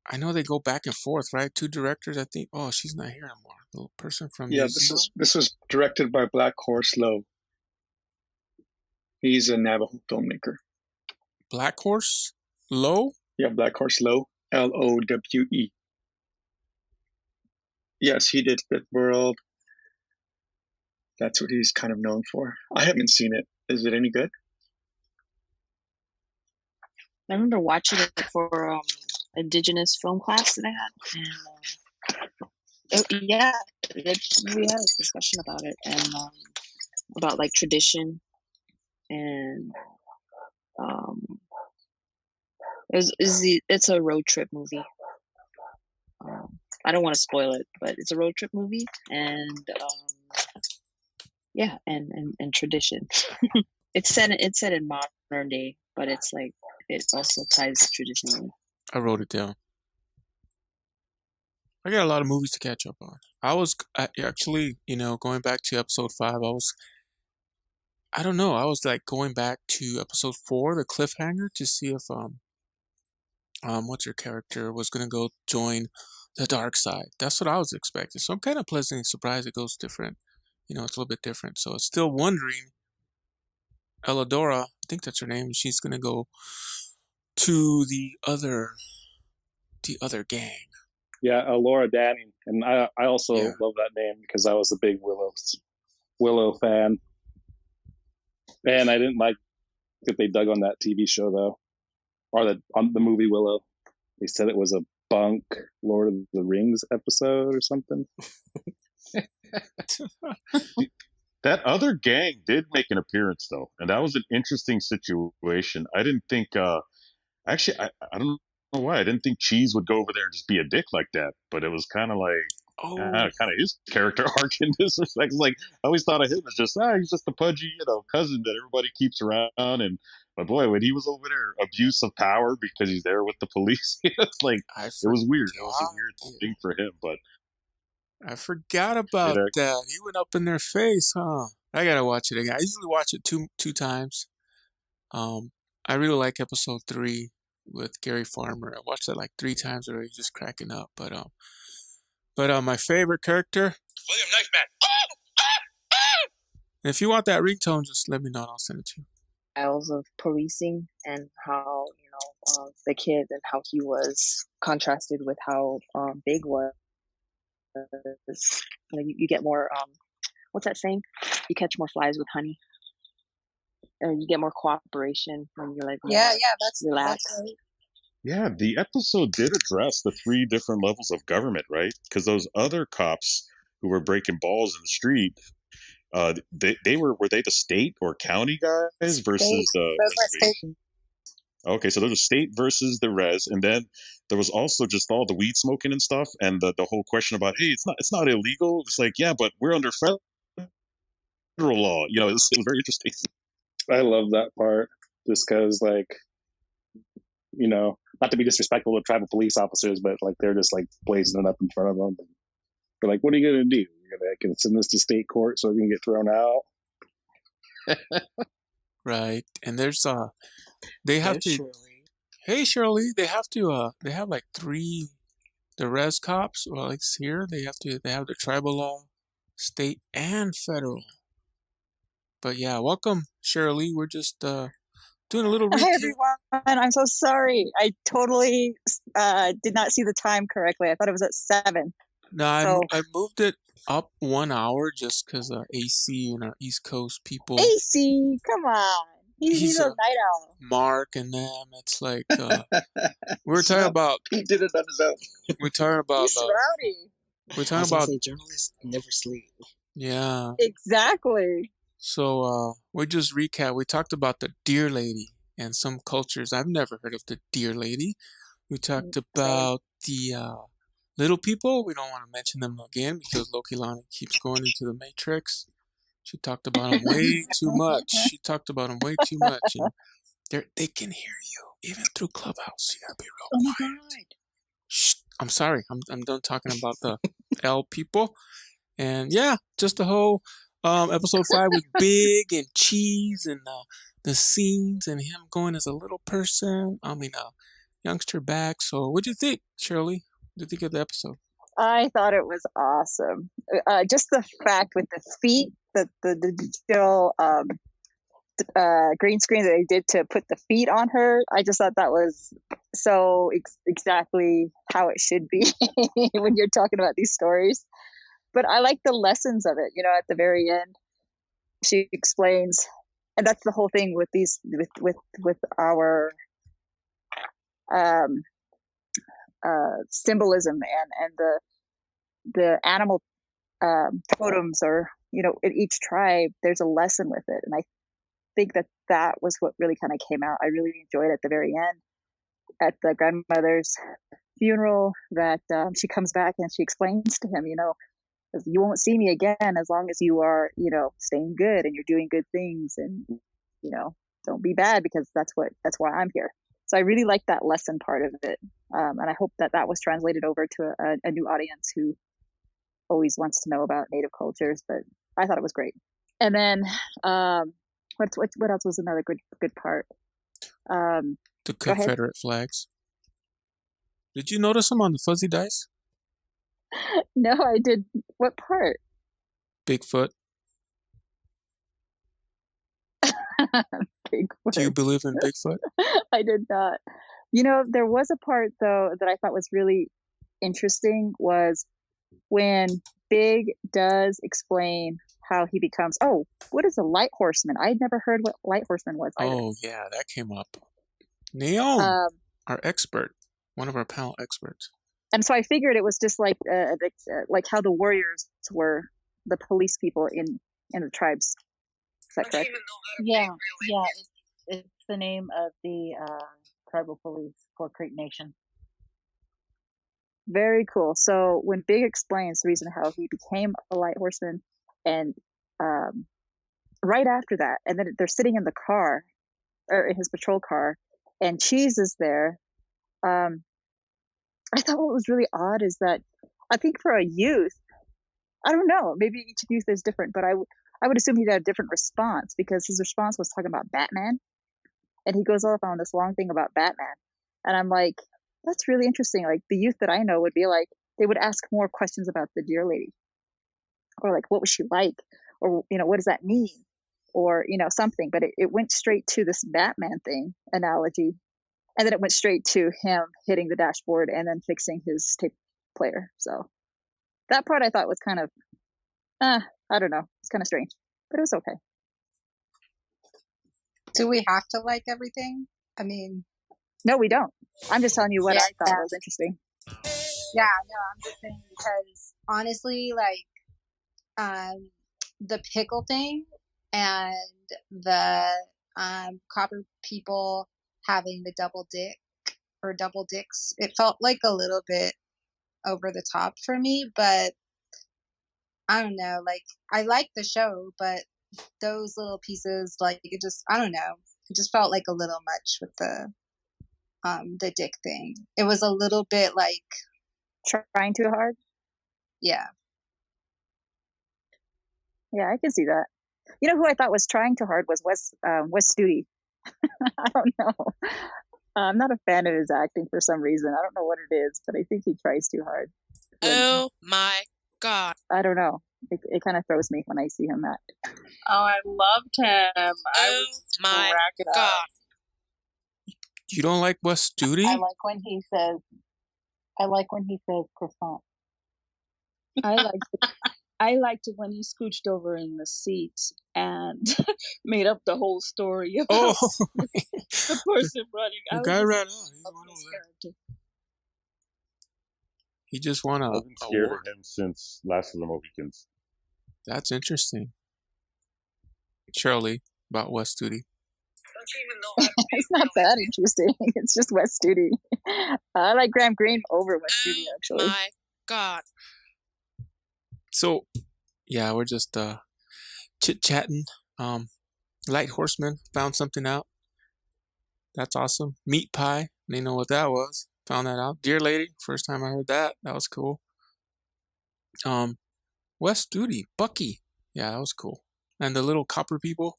I know they go back and forth, right? Two directors, I think. Oh, she's not here anymore. The person from New Zealand? This was directed by Black Horse Lowe. He's a Navajo filmmaker. Black Horse Lowe? Yeah, Black Horse Lowe. Lowe. Yes, he did Fifth World. That's what he's kind of known for. I haven't seen it. Is it any good? I remember watching it for Indigenous film class that I had, and we had a discussion about it, and about like tradition, and it's a road trip movie. I don't want to spoil it, but it's a road trip movie, and and tradition. it's set in modern day, but it's like it also ties traditionally. I wrote it down. I got a lot of movies to catch up on. I was actually, going back to episode 5, I don't know, I was like going back to episode 4, the cliffhanger, to see if what's her character was gonna go join the dark side. That's what I was expecting. So I'm kind of pleasantly surprised it goes different. It's a little bit different. So it's still wondering. Eladora, I think that's her name. She's gonna go to the other gang. Yeah, Laura Danning, and I also love that name because I was a big Willow fan, and I didn't like that they dug on that TV show though, or on the movie Willow. They said it was a bunk Lord of the Rings episode or something. That other gang did make an appearance though, and that was an interesting situation. I didn't think. Actually, I don't know why I didn't think Cheese would go over there and just be a dick like that, but it was kind of like kind of his character arc in this respect. Like I always thought of him as just he's just a pudgy cousin that everybody keeps around. And but boy, when he was over there, abuse of power because he's there with the police, it's like it was weird. It was a weird thing for him, but I forgot about that. He went up in their face, huh? I gotta watch it again. I usually watch it two times. I really like episode 3 with Gary Farmer. I watched that like 3 times already, just cracking up. But my favorite character, William Knifeman. And if you want that ringtone, just let me know and I'll send it to you. Styles of policing and how the kid and how he was contrasted with how Big was. You get more. What's that saying? You catch more flies with honey. you get more cooperation when you're like more Yeah, that's relaxed. right. Yeah, the episode did address the three different levels of government, right? Because those other cops who were breaking balls in the street, they were they the state or county guys versus the Those are state. reservation? Okay, so there's a state versus the res, and then there was also just all the weed smoking and stuff, and the whole question about, hey, it's not illegal. It's like, yeah, but we're under federal law. You know, it was very interesting. I love that part just because, like, you know, not to be disrespectful to tribal police officers, but like they're just like blazing it up in front of them. And they're like, "What are you gonna do? You're gonna send this to state court so it can get thrown out?" Right. And there's they have There's to. Cherylee. Hey, Shirley, they have to. They have like three. The res cops. Well, it's here. They have to. They have the tribal law, state and federal. But yeah, welcome, Shirley. We're just doing a little Hi, recap. everyone. I'm so sorry. I totally did not see the time correctly. I thought it was at 7. No, So, I moved it up 1 hour just because Acee and our East Coast people. Acee, come on. He's a night owl. Mark and them. It's like we're talking about. He did it on his own. We're talking about. He's rowdy. We're I talking was gonna about. say journalists never sleep. Yeah. Exactly. So we just recap. We talked about the deer lady and some cultures. I've never heard of the deer lady. We talked about the little people. We don't want to mention them again because Lokilani keeps going into the matrix. She talked about them way too much. She talked about them way too much, and they can hear you even through Clubhouse. You gotta be real quiet. Shh. I'm sorry. I'm done talking about the L people. And yeah, just the whole episode 5 with Big and Cheese and the scenes and him going as a little person. I mean, youngster back. So what'd you think, Cherylee? What did you think of the episode? I thought it was awesome. Just the fact with the feet, the digital green screen that they did to put the feet on her. I just thought that was so exactly how it should be when you're talking about these stories. But I like the lessons of it. You know, at the very end, she explains, and that's the whole thing with these with our symbolism and the animal totems, or you know, in each tribe there's a lesson with it, and I think that was what really kind of came out. I really enjoyed at the very end at the grandmother's funeral that she comes back and she explains to him, you know, you won't see me again as long as you are, you know, staying good and you're doing good things, and you know, don't be bad because that's why I'm here. So I really like that lesson part of it, and I hope that was translated over to a new audience who always wants to know about Native cultures. But I thought it was great. And then what else was another good part? The Confederate flags. Did you notice them on the fuzzy dice? No, I did. What part? Bigfoot. Bigfoot. Do you believe in Bigfoot? I did not. You know, there was a part though that I thought was really interesting, was when Big does explain how he becomes, what is a light horseman? I'd never heard what light horseman was either. Oh yeah, that came up. Neyom, our expert, one of our panel experts. And so I figured it was just like how the warriors were the police people in the tribes. Is that correct? Yeah. It's the name of the tribal police for Creek Nation. Very cool. So when Big explains the reason how he became a light horseman, and right after that, and then they're sitting in the car, or in his patrol car, and Cheese is there. I thought what was really odd is that I think for a youth, I don't know, maybe each youth is different, but I would assume he'd have a different response, because his response was talking about Batman, and he goes off on this long thing about Batman, and I'm like, that's really interesting. Like the youth that I know would be like, they would ask more questions about the deer lady, or like, what was she like, or you know, what does that mean, or you know, something. But it went straight to this Batman thing analogy, and then it went straight to him hitting the dashboard and then fixing his tape player. So that part I thought was kind of, I don't know, it's kind of strange, but it was okay. Do we have to like everything? I mean, No, we don't. I'm just telling you what yeah, I thought was interesting. yeah, no, I'm just saying because honestly, like, the pickle thing and the copper people having the double dick or double dicks, it felt like a little bit over the top for me, but I don't know, like, I like the show, but those little pieces, like, it just, I don't know, it just felt like a little much with the dick thing. It was a little bit like trying too hard. Yeah. Yeah, I can see that. You know who I thought was trying too hard was Wes Studi. I don't know. I'm not a fan of his acting for some reason. I don't know what it is, but I think he tries too hard. Oh my god. I don't know. It kind of throws me when I see him act. Oh, I loved him. I was my cracking god. up. You don't like Wes Studi? I like when he says croissant. I liked it when he scooched over in the seat and made up the whole story about the person running. The guy ran out. He just won a I've been scared award. of him since Last of the Mohicans. That's interesting. Cherylee, about Wes Studi. It's not that interesting. It's just Wes Studi. I like Graham Greene over Wes Studi, actually. My god. So, yeah, we're just chit-chatting. Light Horseman found something out. That's awesome. Meat pie. Didn't know what that was. Found that out. Dear Lady. First time I heard that. That was cool. Wes Studi. Bucky. Yeah, that was cool. And the little copper people.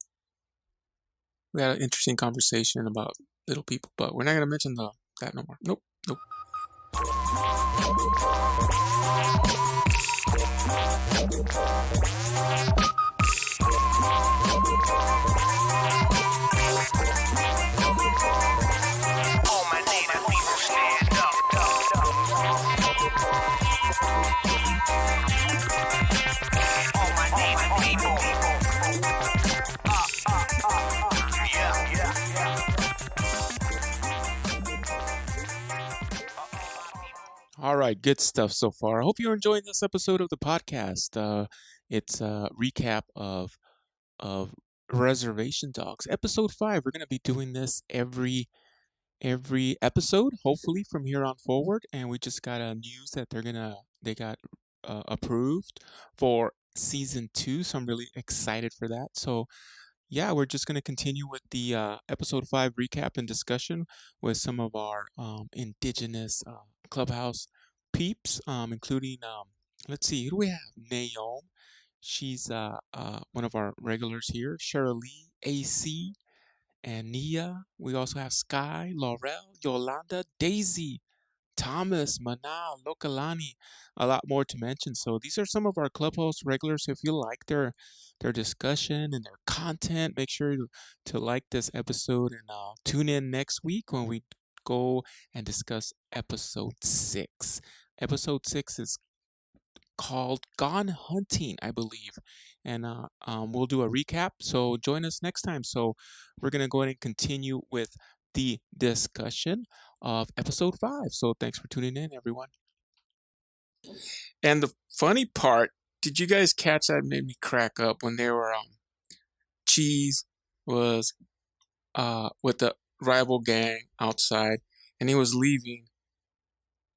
We had an interesting conversation about little people, but we're not going to mention that no more. Nope. All my native people stand up. All my native people. Yeah. All right, good stuff so far. I hope you're enjoying this episode of the podcast. It's a recap of Reservation Dogs, episode 5. We're going to be doing this every episode, hopefully from here on forward. And we just got news that they got approved for season 2, so I'm really excited for that. So yeah, we're just going to continue with the episode 5 recap and discussion with some of our Indigenous clubhouse peeps, including, let's see, who do we have? Neyom. She's one of our regulars here. Cherylee, Acee, and Nia. We also have Sky, Laurel, Yolanda, Daisee, Thomas, Mana, Lokilani, a lot more to mention. So these are some of our clubhouse regulars. If you like their discussion and their content, make sure to like this episode and tune in next week when we go and discuss episode 6. Episode 6 is called Gone Hunting, I believe. And we'll do a recap. So join us next time. So we're going to go ahead and continue with the discussion of episode 5. So thanks for tuning in, everyone. And the funny part, did you guys catch that? It made me crack up when they were Cheese was with the rival gang outside and he was leaving.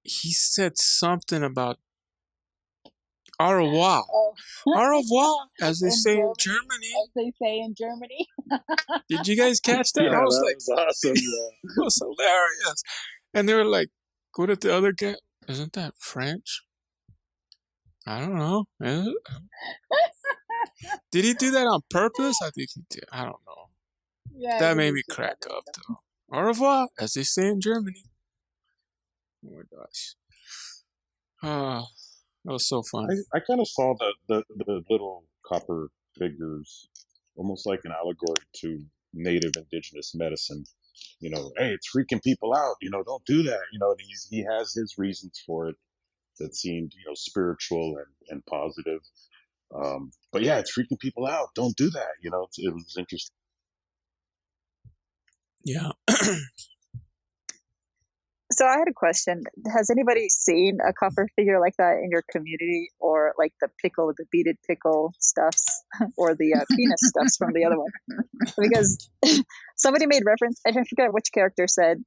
He said something about au revoir. Au revoir, as they say in Germany. As they say in Germany. Did you guys catch that? Yeah, I was that like, was awesome. Yeah. it was hilarious. And they were like, go to the other guy. Isn't that French? I don't know. Is it? Did he do that on purpose? I think he did. I don't know. Yeah, that made me crack up, though. Au revoir, as they say in Germany. Oh my gosh. That was so fun. I kind of saw the little copper figures almost like an allegory to native indigenous medicine. You know, hey, it's freaking people out. You know, don't do that. You know, and he has his reasons for it that seemed, you know, spiritual and positive. But yeah, it's freaking people out. Don't do that. You know, it was interesting. Yeah. So I had a question. Has anybody seen a copper figure like that in your community, or like the beaded pickle stuffs, or the penis stuffs from the other one? Because somebody made reference, I forget which character said,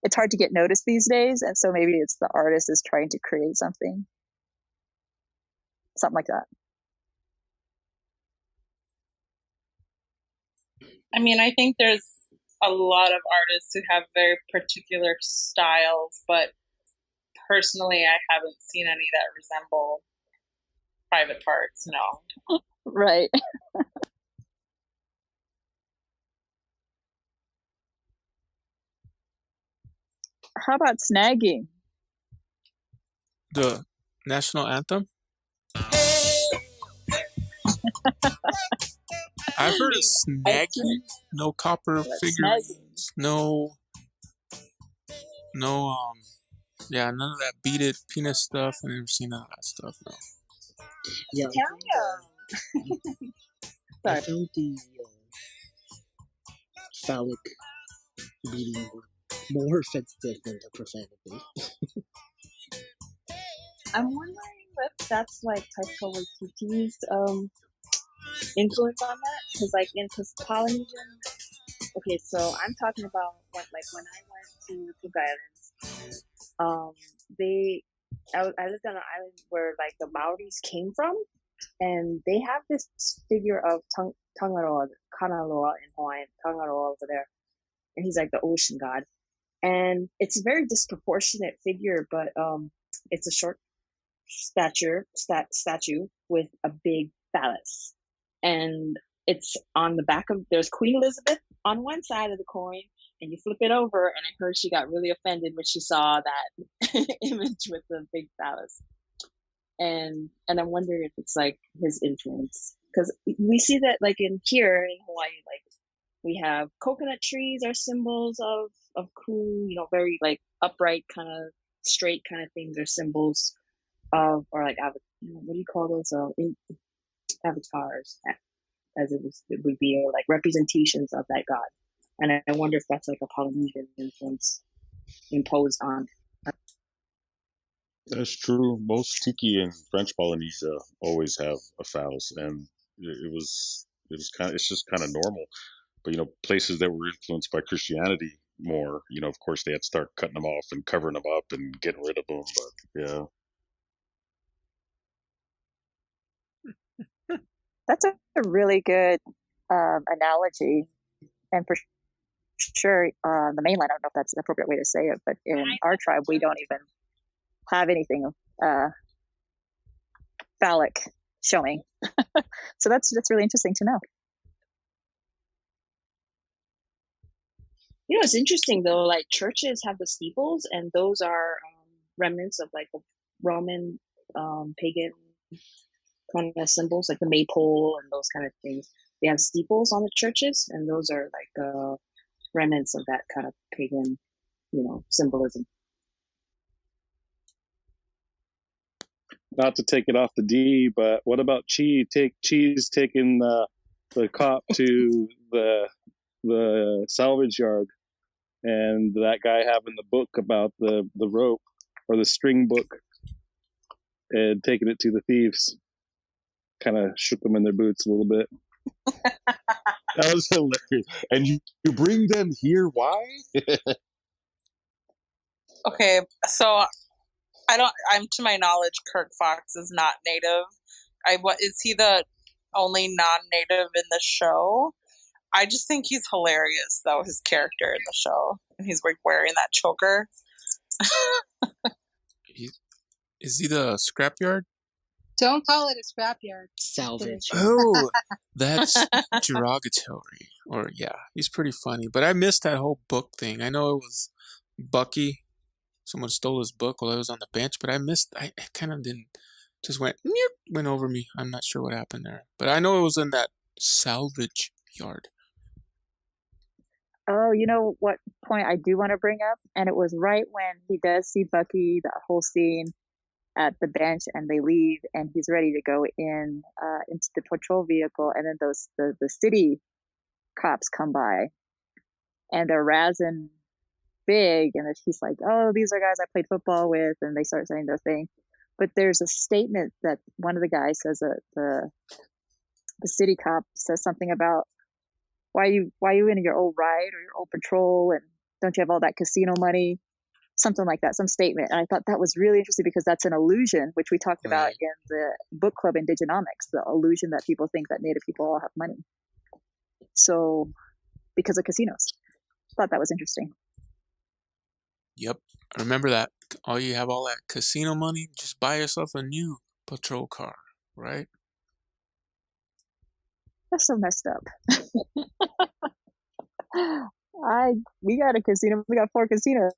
it's hard to get noticed these days, and so maybe it's the artist is trying to create something like that. I mean, I think there's a lot of artists who have very particular styles, but personally, I haven't seen any that resemble private parts. No. Right. How about snagging? The national anthem? I've heard of snagging. No copper figurines. No, yeah, none of that beaded penis stuff. I've never seen none of that stuff, no. Yeah, I found the phallic beating more offensive than the profanity. I'm wondering if that's like Taika Waititi's influence on that, because like in Polynesian. Okay, so I'm talking about when I went to Cook Islands, I lived on an island where like the Maoris came from, and they have this figure of Tangaroa, Kanaloa in Hawaiian, Tangaroa over there, and he's like the ocean god, and it's a very disproportionate figure, but it's a short statue with a big phallus, and it's on the back of, there's Queen Elizabeth on one side of the coin, and you flip it over, and I heard she got really offended when she saw that image with the big phallus, and I'm wondering if it's like his influence, because we see that like in Hawaii, like we have coconut trees are symbols of Ku, very like upright kind of straight kind of things are symbols of, or like what do you call those avatars, as it would be, or like representations of that god. And I wonder if that's like a Polynesian influence imposed on. That's true. Most tiki in French Polynesia always have a phallus, and it's just kind of normal. But places that were influenced by Christianity more, of course they had to start cutting them off and covering them up and getting rid of them. But yeah. That's a really good analogy, and for sure, the mainland, I don't know if that's the appropriate way to say it, but in our tribe, we don't even have anything phallic showing. So that's really interesting to know. It's interesting though, like churches have the steeples, and those are remnants of like Roman pagan kind of symbols, like the maypole and those kind of things. They have steeples on the churches, and those are like remnants of that kind of pagan, symbolism. Not to take it off the D, but what about Cheese taking the cop to the salvage yard, and that guy having the book about the rope, or the string book, and taking it to the thieves? Kind of shook them in their boots a little bit. That was hilarious. And you bring them here? Why? Okay, so I'm to my knowledge, Kirk Fox is not native. Is he the only non-native in the show? I just think he's hilarious, though, his character in the show, and he's like wearing that choker. Is he the scrapyard? Don't call it a scrapyard. Salvage. Oh, that's derogatory. Or yeah, he's pretty funny. But I missed that whole book thing. I know it was Bucky. Someone stole his book while I was on the bench, but I kind of didn't, just went over me. I'm not sure what happened there. But I know it was in that salvage yard. Oh, you know what point I do want to bring up? And it was right when he does see Bucky, that whole scene at the bench, and they leave, and he's ready to go in into the patrol vehicle, and then the city cops come by, and they're razzing big, and he's like, oh, these are guys I played football with, and they start saying their thing. But there's a statement that one of the guys says, the city cop says something about, why you in your old ride or your old patrol, and don't you have all that casino money? Something like that, some statement. And I thought that was really interesting, because that's an illusion, which we talked about in the book club Indigenomics, the illusion that people think that Native people all have money. So, because of casinos. Thought that was interesting. Yep, I remember that. All you have all that casino money, just buy yourself a new patrol car, right? That's so messed up. We got a casino. We got 4 casinos.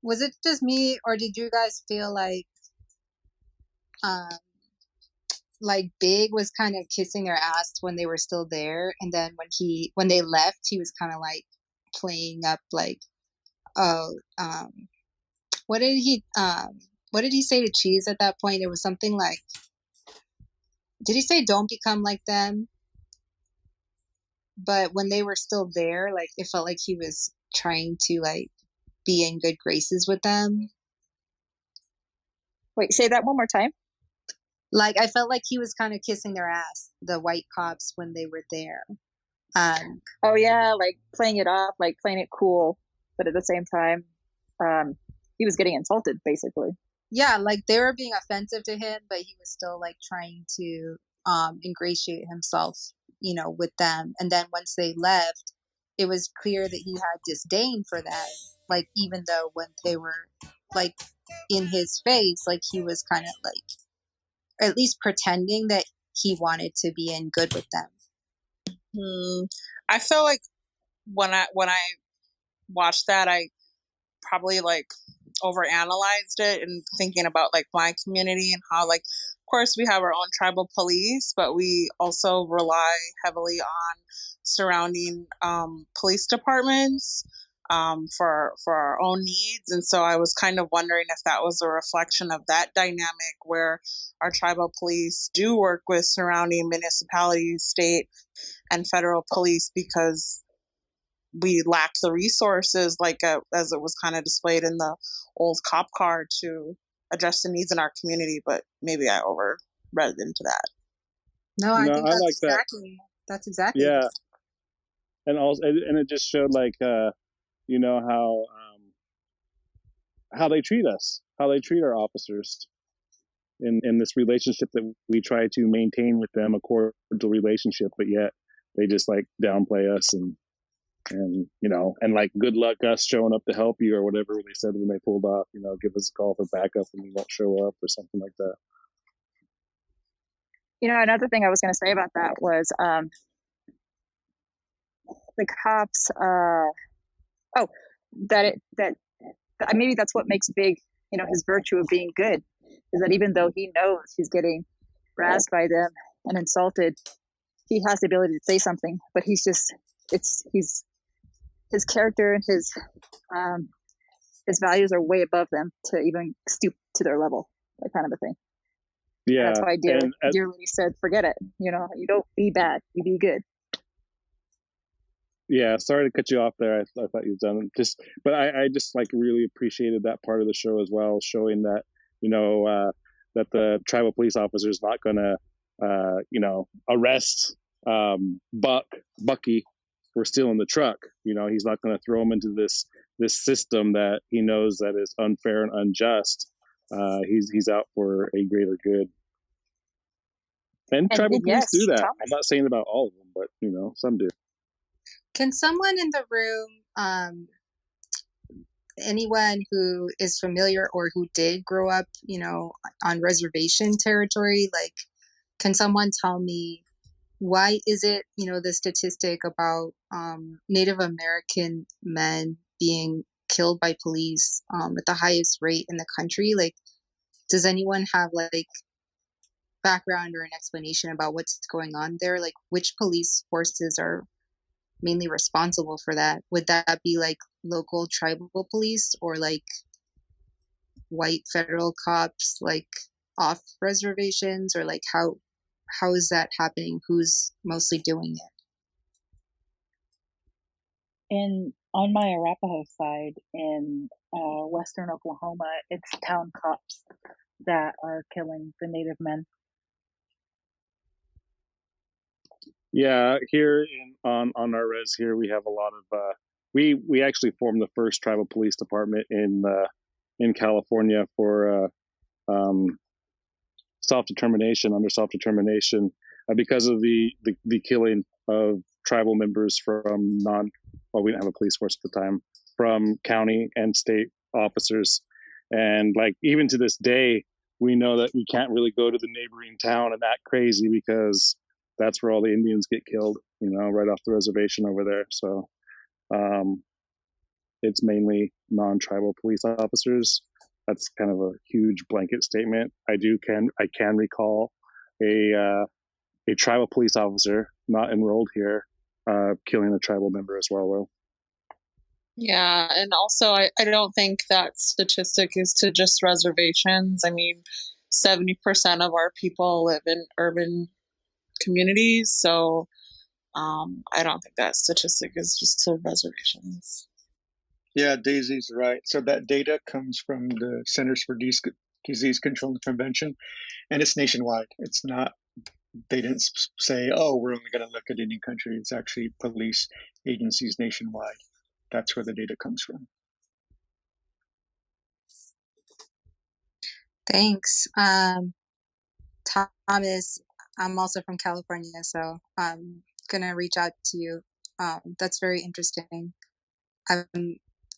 Was it just me, or did you guys feel like Big was kind of kissing their ass when they were still there, and then when they left, he was kind of like playing up like, oh, what did he say to Cheese at that point? It was something like, did he say don't become like them? But when they were still there, like, it felt like he was trying to like be in good graces with them. Wait, say that one more time. Like, I felt like he was kind of kissing their ass, the white cops, when they were there. Oh yeah, like playing it off, like playing it cool, but at the same time, he was getting insulted, basically. Yeah, like they were being offensive to him, but he was still like trying to ingratiate himself, with them. And then once they left, it was clear that he had disdain for them. Like, even though when they were like in his face, like he was kind of like, or at least pretending that he wanted to be in good with them. I feel like when I watched that, I probably like overanalyzed it and thinking about like my community and how, like, of course we have our own tribal police, but we also rely heavily on surrounding police departments for our own needs. And so I was kind of wondering if that was a reflection of that dynamic, where our tribal police do work with surrounding municipalities, state and federal police, because we lack the resources, like as it was kind of displayed in the old cop car, to address the needs in our community. But maybe I overread into that. No, I think that's like exactly that. That's exactly. Yeah, and also, and it just showed like how they treat us, how they treat our officers in this relationship that we try to maintain with them, a cordial relationship, but yet they just like downplay us and like, good luck us showing up to help you, or whatever they said when they pulled off, give us a call for backup when you won't show up, or something like that. Another thing I was going to say about that was the cops. Maybe that's what makes Big, his virtue of being good, is that even though he knows he's getting razzed by them and insulted, he has the ability to say something. But he's his character and his values are way above them to even stoop to their level, that kind of a thing. Yeah, and that's why Dear Lady said, "Forget it. You don't be bad. You be good." Yeah, sorry to cut you off there. I thought you'd done just, but I just like really appreciated that part of the show as well, showing that that the tribal police officer is not going to arrest Bucky for stealing the truck. He's not going to throw him into this system that he knows that is unfair and unjust. He's out for a greater good. And tribal police do that. I'm not saying about all of them, but some do. Can someone in the room, anyone who is familiar or who did grow up, on reservation territory, like, can someone tell me why is it, the statistic about Native American men being killed by police at the highest rate in the country? Like, does anyone have like background or an explanation about what's going on there? Like, which police forces are mainly responsible for that? Would that be like local tribal police, or like white federal cops, like off reservations, or like how is that happening? Who's mostly doing it? on my Arapaho side in western Oklahoma, it's town cops that are killing the Native men. Yeah, here on our res here, we have a lot of we actually formed the first tribal police department in California for self-determination, under self-determination, because of the killing of tribal members from we didn't have a police force at the time, from county and state officers. And like, even to this day, we know that we can't really go to the neighboring town and act crazy because that's where all the Indians get killed, right off the reservation over there. So it's mainly non-tribal police officers. That's kind of a huge blanket statement. I can recall a tribal police officer not enrolled here killing a tribal member as well, though. Yeah, and also I don't think that statistic is to just reservations. I mean, 70% of our people live in urban communities, so I don't think that statistic is just to reservations. Yeah, Daisee's right. So that data comes from the Centers for Disease Control and Prevention, and it's nationwide. It's not, they didn't say, oh, we're only going to look at Indian country. It's actually police agencies nationwide. That's where the data comes from. Thanks. Thomas, I'm also from California, so I'm going to reach out to you. That's very interesting.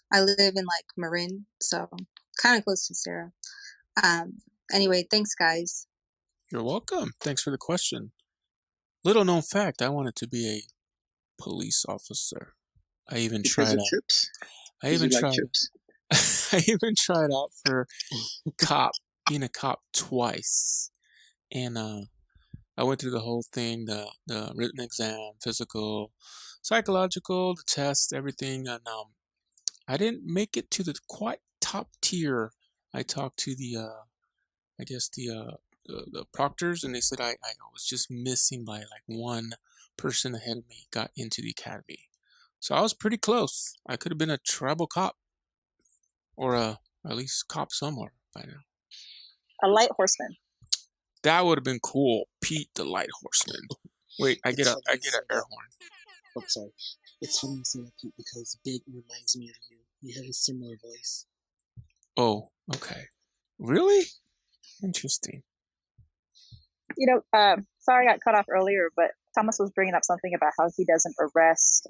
I live in like Marin, so kind of close to Sarah. Anyway, thanks, guys. You're welcome. Thanks for the question. Little known fact, I wanted to be a police officer. I even because tried of out. chips. I even like tried. chips. I even tried out for being a cop twice, and I went through the whole thing: the written exam, physical, psychological, the test, everything, and I didn't make it to the quite top tier. I talked to the proctors, and they said I was just missing by like one person ahead of me got into the academy. So I was pretty close. I could have been a tribal cop, or at least cop somewhere by now. A light horseman. That would have been cool. Pete the light horseman. Wait, I get an air horn. Oh, sorry. It's funny you say that, Pete, because Big reminds me of you. You have a similar voice. Oh, okay. Really? Interesting. Sorry I got cut off earlier, but Thomas was bringing up something about how he doesn't arrest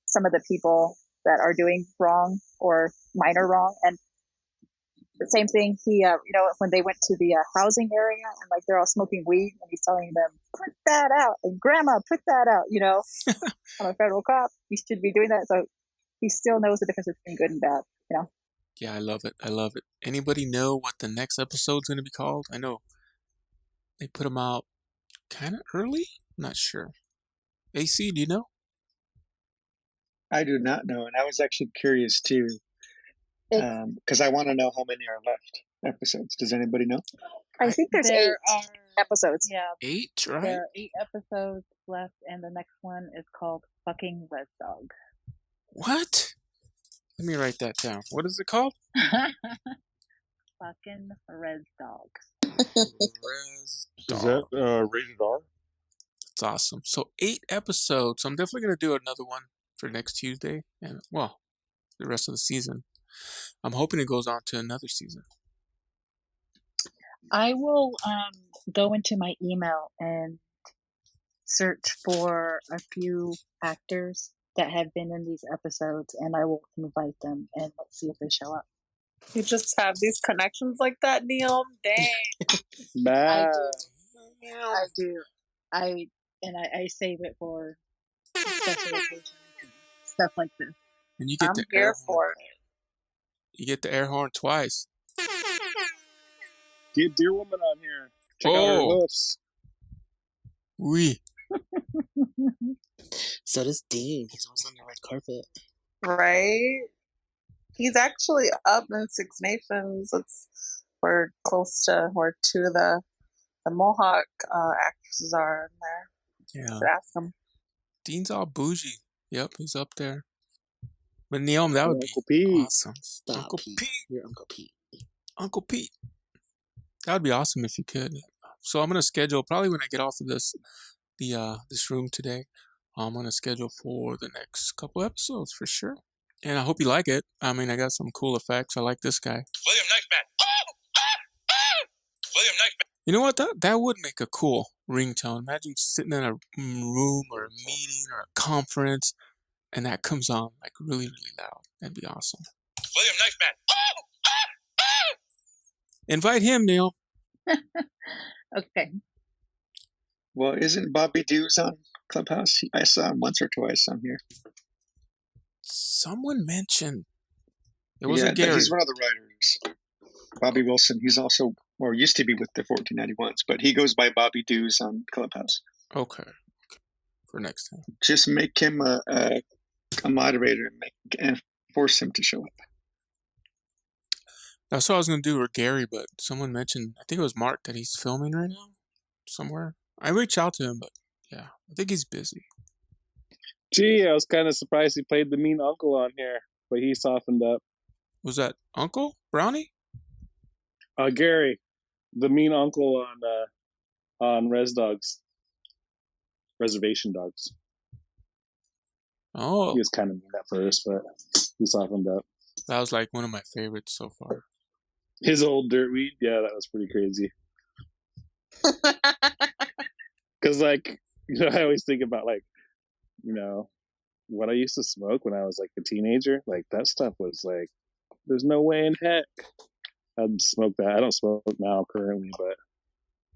some of the people that are doing wrong or minor wrong. And the same thing, he, when they went to the housing area and like they're all smoking weed and he's telling them, put that out, and grandma, put that out, I'm a federal cop, you should be doing that. So he still knows the difference between good and bad, Yeah, I love it. I love it. Anybody know what the next episode's going to be called? I know they put them out kind of early. I'm not sure. Acee, do you know? I do not know, and I was actually curious too, because I want to know how many are left episodes. Does anybody know? I think there's 8 episodes. Yeah, 8, right? there are 8 episodes left, and the next one is called Fucking Red Dog. What? Let me write that down. What is it called? Fucking Red Dog. Res Is Dog. that rated R? It's awesome. So 8 episodes. So I'm definitely going to do another one for next Tuesday. And, well, the rest of the season. I'm hoping it goes on to another season. I will go into my email and search for a few actors that have been in these episodes, and I will invite them, and let's see if they show up. You just have these connections like that, Neyom? Dang. Nah. I do. I save it for special occasions and stuff like this. And you get I'm the here air horn. for it. You get the air horn twice. Get Deerwoman on here. Check out her hoofs. Oui. So does Dean. He's always on the red carpet. Right? He's actually up in Six Nations. We're close to where 2 of the Mohawk actresses are in there. Yeah. So ask him. Dean's all bougie. Yep, he's up there. But Neyom, that would be Uncle Pete. awesome. Stop, Uncle Pete. Pete. You're Uncle Pete. Uncle Pete. That would be awesome if you could. So I'm gonna schedule probably when I get off of this room today. I'm gonna schedule for the next couple episodes for sure. And I hope you like it. I mean, I got some cool effects. I like this guy. William Knifeman. William Knifeman. You know what? That would make a cool ringtone. Imagine sitting in a room or a meeting or a conference, and that comes on like really, really loud. That'd be awesome. William Knifeman. Invite him, Neil. Okay. Well, isn't Bobby Dews on Clubhouse? I saw him once or twice on here. Someone mentioned it wasn't Gary. He's one of the writers. Bobby Wilson. He's also, or used to be with the 1491s, but he goes by Bobby Dews on Clubhouse. Okay. For next time. Just make him a moderator and force him to show up. That's what I was going to do with Gary, but someone mentioned, I think it was Mark, that he's filming right now somewhere. I reached out to him, but yeah, I think he's busy. Gee, I was kind of surprised he played the mean uncle on here, but he softened up. Was that Uncle Brownie? Gary, the mean uncle on Reservation Dogs. Oh. He was kind of mean at first, but he softened up. That was like one of my favorites so far. His old dirtweed, yeah, that was pretty crazy. Because, like, I always think about, like, what I used to smoke when I was, like, a teenager. Like, that stuff was, like, there's no way in heck I'd smoke that. I don't smoke now currently, but,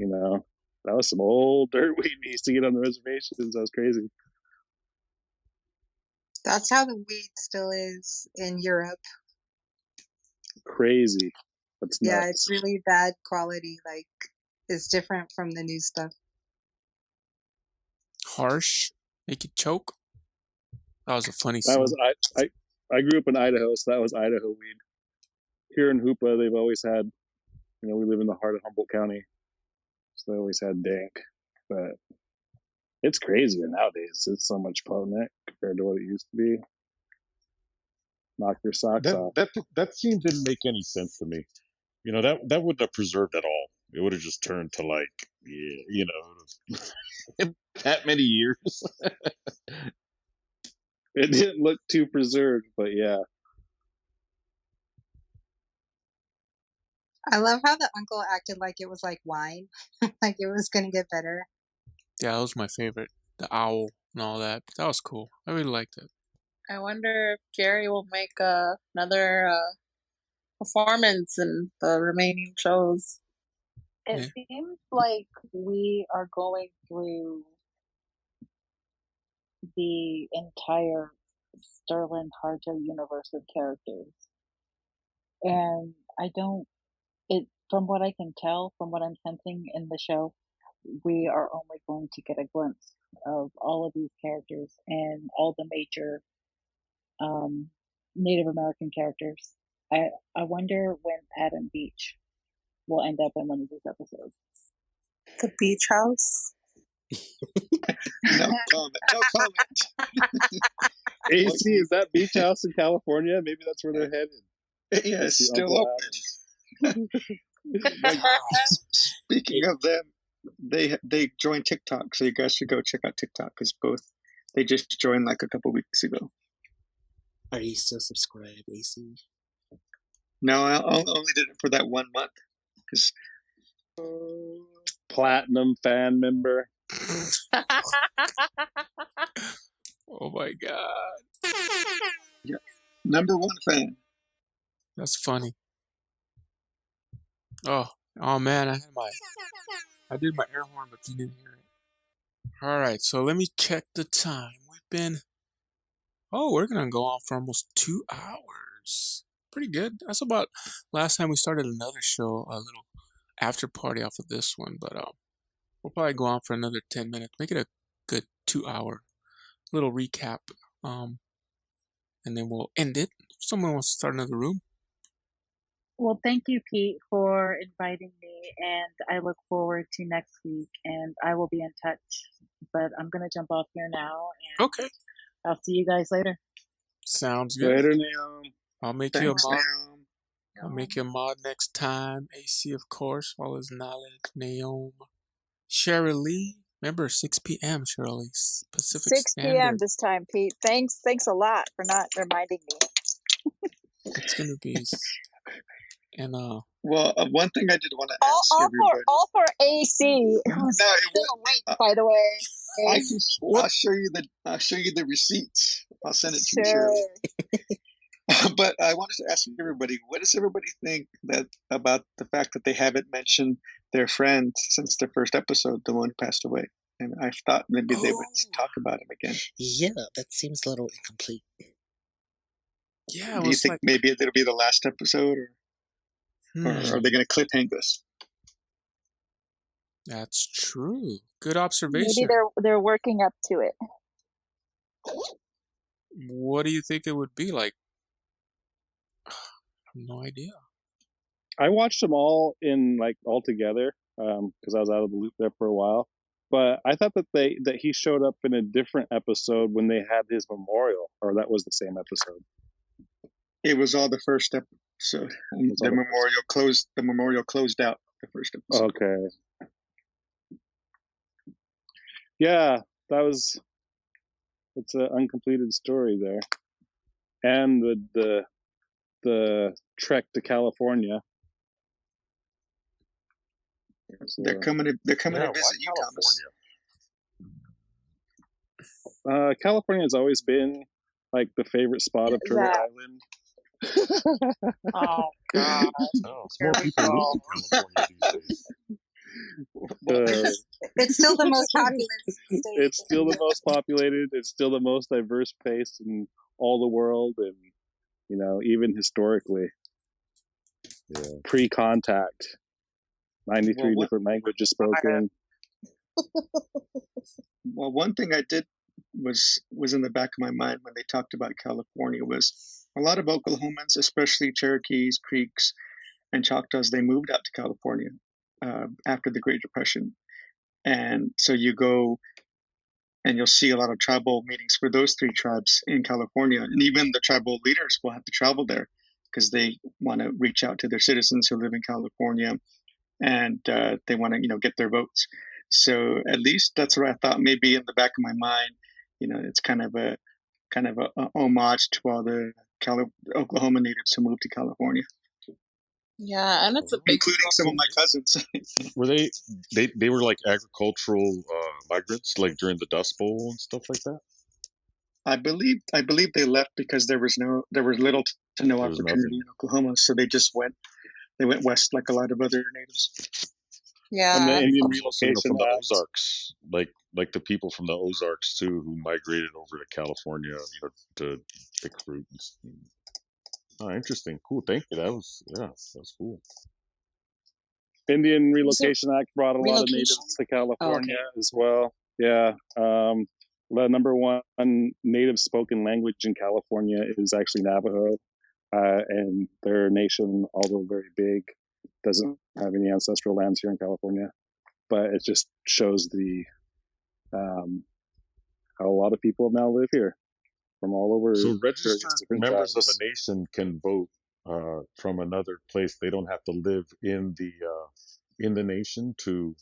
that was some old dirtweed we used to get on the reservations. That was crazy. That's how the weed still is in Europe. Crazy. That's nuts. Yeah, it's really bad quality. Like, it's different from the new stuff. Harsh, make you choke. That was a funny That song. was I grew up in Idaho, so that was Idaho weed. Here in Hoopa, they've always had, we live in the heart of Humboldt County, so they always had dank. But it's crazier nowadays. It's so much potent compared to what it used to be. Knock your socks off. That scene didn't make any sense to me. That wouldn't have preserved at all. It would have just turned to that many years. It didn't look too preserved, but yeah. I love how the uncle acted like it was like wine, like it was gonna get better. Yeah, that was my favorite. The owl and all that. That was cool. I really liked it. I wonder if Gary will make another performance in the remaining shows. It seems like we are going through the entire Sterling Harjo universe of characters. And from what I can tell, from what I'm sensing in the show, we are only going to get a glimpse of all of these characters and all the major Native American characters. I wonder when Adam Beach will end up in one of these episodes. The beach house? No comment. Acee, is that beach house in California? Maybe that's where they're headed. Yeah, it's still open. Speaking of them, they joined TikTok, so you guys should go check out TikTok because they just joined like a couple weeks ago. Are you still subscribed, Acee? No, I only did it for that 1 month. Cause platinum fan member. Oh my god. Yeah. #1 fan. That's funny. Oh man, I did my air horn, but you didn't hear it. All right, so let me check the time. We're gonna go on for almost 2 hours. Pretty good. That's about last time we started another show, a little after party off of this one, but we'll probably go on for another 10 minutes. Make it a good 2 hour little recap. And then we'll end it. If someone wants to start another room. Well, thank you, Pete, for inviting me, and I look forward to next week, and I will be in touch. But I'm going to jump off here now. And okay. I'll see you guys later. Sounds good. Later, Neyom. I'll make you a Thanks, mod. Neyom. I'll make you a mod next time. Acee, of course, all his knowledge. Neyom. Cherylee. Remember, 6 p.m. Cherylee. Pacific 6 p.m. Standard. this time, Pete. Thanks a lot for not reminding me. It's gonna be. And Well, one thing I did want to ask All everybody. for Acee, who's No, still awake, by the way. I can. I'll show you the. I'll show you the receipts. I'll send it to you, Sure. Shirley. But I wanted to ask everybody, what does everybody think about the fact that they haven't mentioned their friend since the first episode, the one who passed away? And I thought maybe they would talk about him again. Yeah, that seems a little incomplete. yeah, Do you think maybe it'll be the last episode, or are they going to cliffhang us? That's true. Good observation. Maybe they're working up to it. What do you think it would be like? I have no idea. I watched them all all together because I was out of the loop there for a while. But I thought that he showed up in a different episode when they had his memorial, or that was the same episode. It was all the first episode. The memorial closed. The memorial closed out the first episode. Okay. Yeah, it's an uncompleted story there, and the trek to California. They're coming to visit you, Thomas. California has always been like the favorite spot of Turtle Island. Oh God! It's more people move to California these days. It's still the most populous state. It's still the most populated. It's still the most diverse place in all the world, and even historically, pre-contact, 93 different languages spoken. Well, one thing I did was in the back of my mind when they talked about California was a lot of Oklahomans, especially Cherokees, Creeks, and Choctaws, they moved out to California after the Great Depression. And so you go and you'll see a lot of tribal meetings for those three tribes in California. And even the tribal leaders will have to travel there because they want to reach out to their citizens who live in California, and they want to, get their votes. So at least that's what I thought. Maybe in the back of my mind, it's kind of a homage to all the Oklahoma natives who moved to California. Yeah, and it's a big, including some of my cousins. Were they were like agricultural migrants, like during the Dust Bowl and stuff like that? I believe they left because there was little to no opportunity in Oklahoma, so they just went west like a lot of other natives. Yeah, and the Indian relocation from the Act. Ozarks, like the people from the Ozarks too, who migrated over to California, to pick fruit. Oh, interesting, cool. Thank you. That's cool. Indian Relocation Act brought a lot of natives to California as well. Yeah. The number one native spoken language in California is actually Navajo. And their nation, although very big, doesn't have any ancestral lands here in California. But it just shows how a lot of people now live here from all over. So registered members tribes. of a nation can vote from another place. They don't have to live in the nation to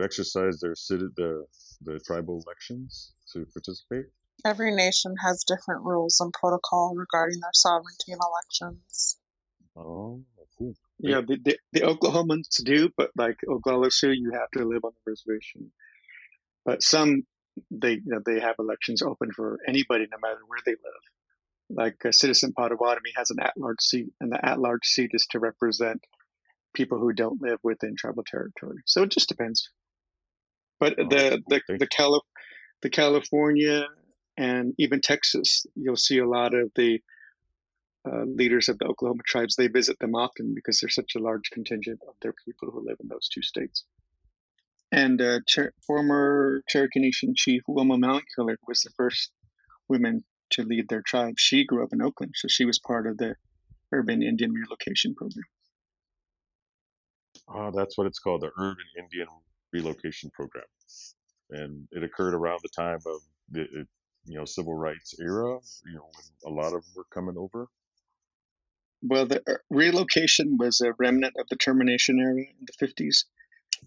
exercise the tribal elections to participate. Every nation has different rules and protocol regarding their sovereignty and elections. Oh, cool. Yeah, the Oklahomans do, but like Oklahoma Sioux, you have to live on the reservation. But some they have elections open for anybody, no matter where they live. Like Citizen Potawatomi has an at-large seat, and the at-large seat is to represent people who don't live within tribal territory. So it just depends. But the California and even Texas, you'll see a lot of the leaders of the Oklahoma tribes. They visit them often because there's such a large contingent of their people who live in those two states. And former Cherokee Nation chief Wilma Mountkiller was the first woman to lead their tribe. She grew up in Oakland, so she was part of the Urban Indian Relocation Program. Oh, that's what it's called, the Urban Indian Relocation Program. And it occurred around the time of civil rights era, when a lot of them were coming over? Well, the relocation was a remnant of the termination era in the 50s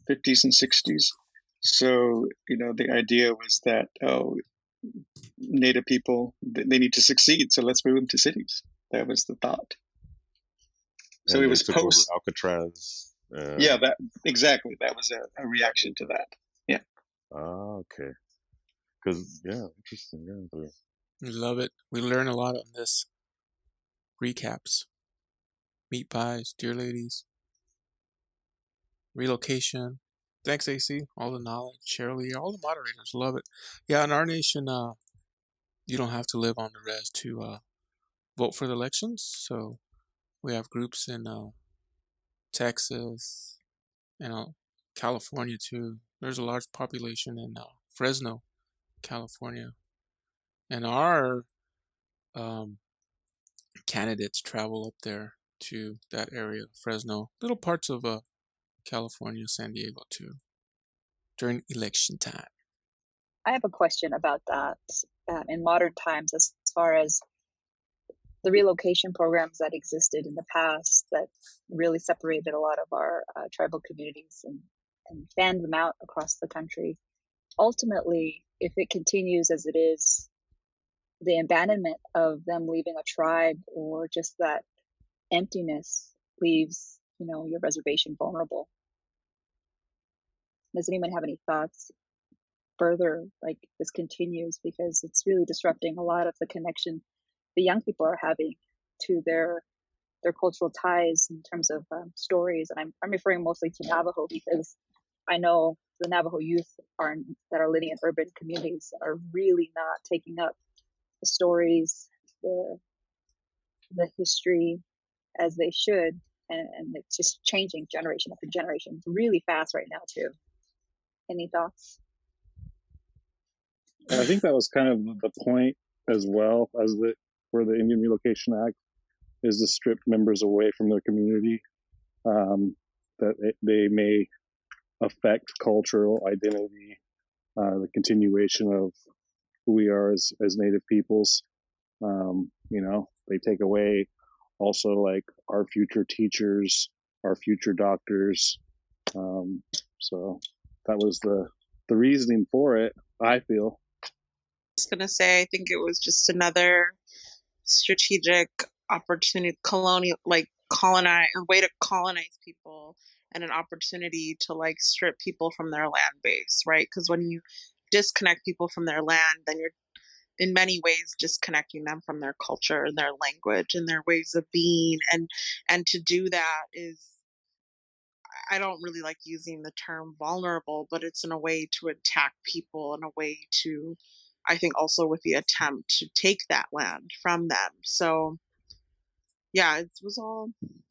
and 60s. So, the idea was that, Native people, they need to succeed, so let's move them to cities. That was the thought. So And it they was took over post. Alcatraz. Yeah, exactly. That was a reaction to that. Yeah. Okay. Because, interesting. Yeah. We love it. We learn a lot on this. Recaps. Meat pies, dear ladies. Relocation. Thanks, Acee. All the knowledge. Cherylee, all the moderators. Love it. Yeah, in our nation, you don't have to live on the res to vote for the elections. So we have groups in Texas and California too. There's a large population in Fresno, California. And our candidates travel up there to that area, Fresno, little parts of California, San Diego too, during election time. I have a question about that. In modern times, as far as the relocation programs that existed in the past that really separated a lot of our tribal communities and fanned them out across the country. Ultimately, if it continues as it is, the abandonment of them leaving a tribe or just that emptiness leaves, your reservation vulnerable. Does anyone have any thoughts further, like this continues, because it's really disrupting a lot of the connection the young people are having to their cultural ties in terms of stories, and I'm referring mostly to Navajo because I know the Navajo youth that are living in urban communities are really not taking up the stories, the history as they should, and it's just changing generation after generation really fast right now too. Any thoughts? I think that was kind of the point as well as for the Indian Relocation Act is to strip members away from their community, that they may affect cultural identity, the continuation of who we are as Native peoples. They take away also like our future teachers, our future doctors. So that was the reasoning for it, I feel. I was going to say, I think it was just another strategic opportunity, colonize, a way to colonize people, and an opportunity to strip people from their land base, right? Because when you disconnect people from their land, then you're in many ways disconnecting them from their culture and their language and their ways of being, and to do that is, I don't really like using the term vulnerable, but it's in a way to attack people, in a way to, I think, also with the attempt to take that land from them. So yeah, it was all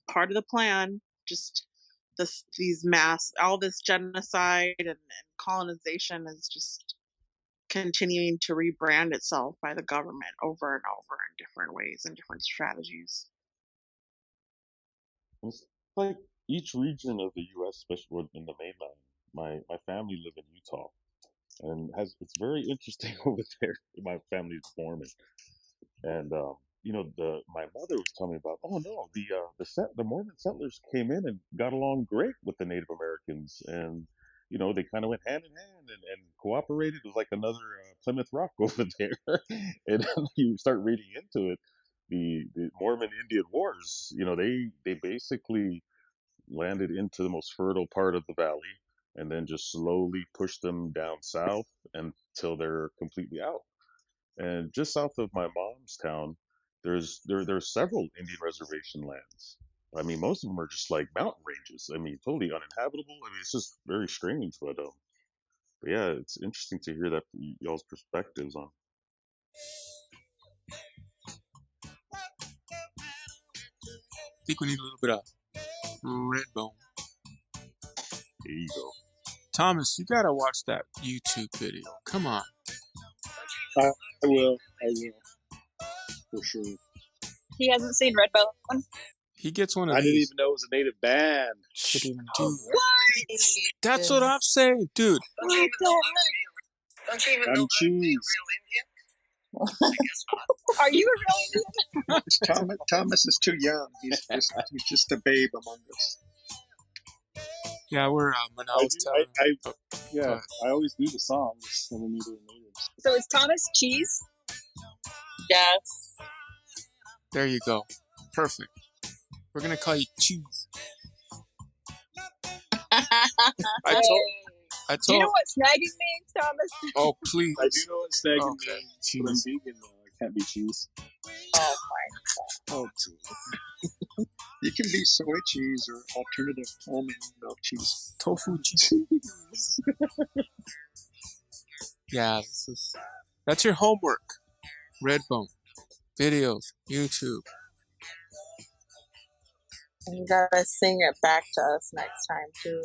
part of the plan. Just all this genocide and colonization is just continuing to rebrand itself by the government over and over in different ways and different strategies. It's like each region of the U.S., especially in the mainland. My family live in Utah, and it's very interesting over there. My family's Mormon, and my mother was telling me about, oh no, the Mormon settlers came in and got along great with the Native Americans, and they kind of went hand in hand and cooperated. It was like another Plymouth Rock over there. And you start reading into it, the Mormon Indian Wars. They basically landed into the most fertile part of the valley, and then just slowly pushed them down south until they're completely out. And just south of my mom's town, there's several Indian reservation lands. I mean, most of them are just like mountain ranges. I mean, totally uninhabitable. I mean, it's just very strange. But yeah, it's interesting to hear that from y'all's perspectives on. I think we need a little bit of Redbone. There you go. Thomas, you gotta watch that YouTube video. Come on. I will. For sure. He hasn't seen Redbone? He gets one of I these. didn't even know it was a Native band. Dude, What? that's what I'm saying, dude. Don't you even know I'm how to be a cheese. real Indian? Are you a real Indian? Thomas is too young. He's just a babe among us. Yeah, we're when I was telling. I always do the songs when we meet the natives. So is Thomas Cheese? Yes. There you go. Perfect. We're gonna call you Cheese. I told. Do you know what snagging means, Thomas? Oh, please. I do know what snagging Okay. means, but I'm vegan though. I can't be cheese. Oh my god. Oh, jeez. You can be soy cheese or alternative almond milk cheese. Tofu cheese. Yeah, that's your homework. Redbone, videos, YouTube. And you gotta sing it back to us next time too.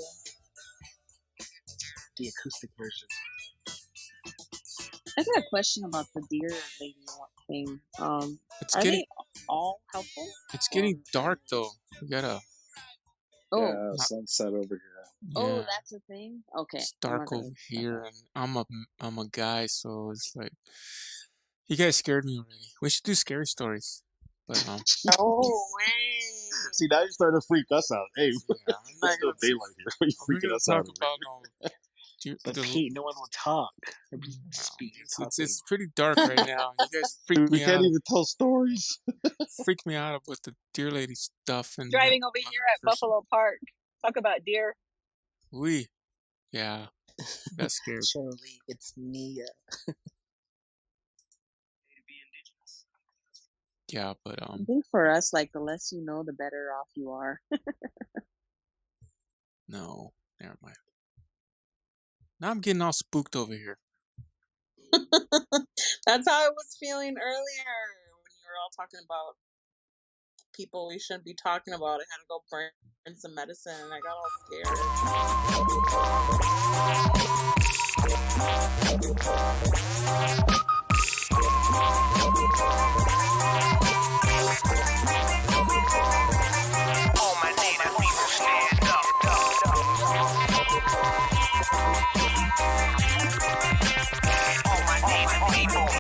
The acoustic version. I got a question about the deer lady thing. Are they all helpful? It's getting dark though. We gotta. Yeah, sunset over here. Yeah. Oh, that's a thing. Okay. It's dark over here, and I'm a guy, so it's like you guys scared me already. We should do scary stories, but No way. See, now you're starting to freak us out. Hey, yeah, there's no daylight here. You're freaking us out. But Pete, no one will talk. It's pretty dark right now. You guys freak me out. We can't even tell stories. Freak me out with the deer lady stuff and driving over here at Buffalo Park. Talk about deer. Yeah, that's scary. Cherylee, it's Nia. Yeah, but I think for us, like the less you know, the better off you are. No, never mind. Now I'm getting all spooked over here. That's how I was feeling earlier when you were all talking about people we shouldn't be talking about. I had to go burn some medicine and I got all scared.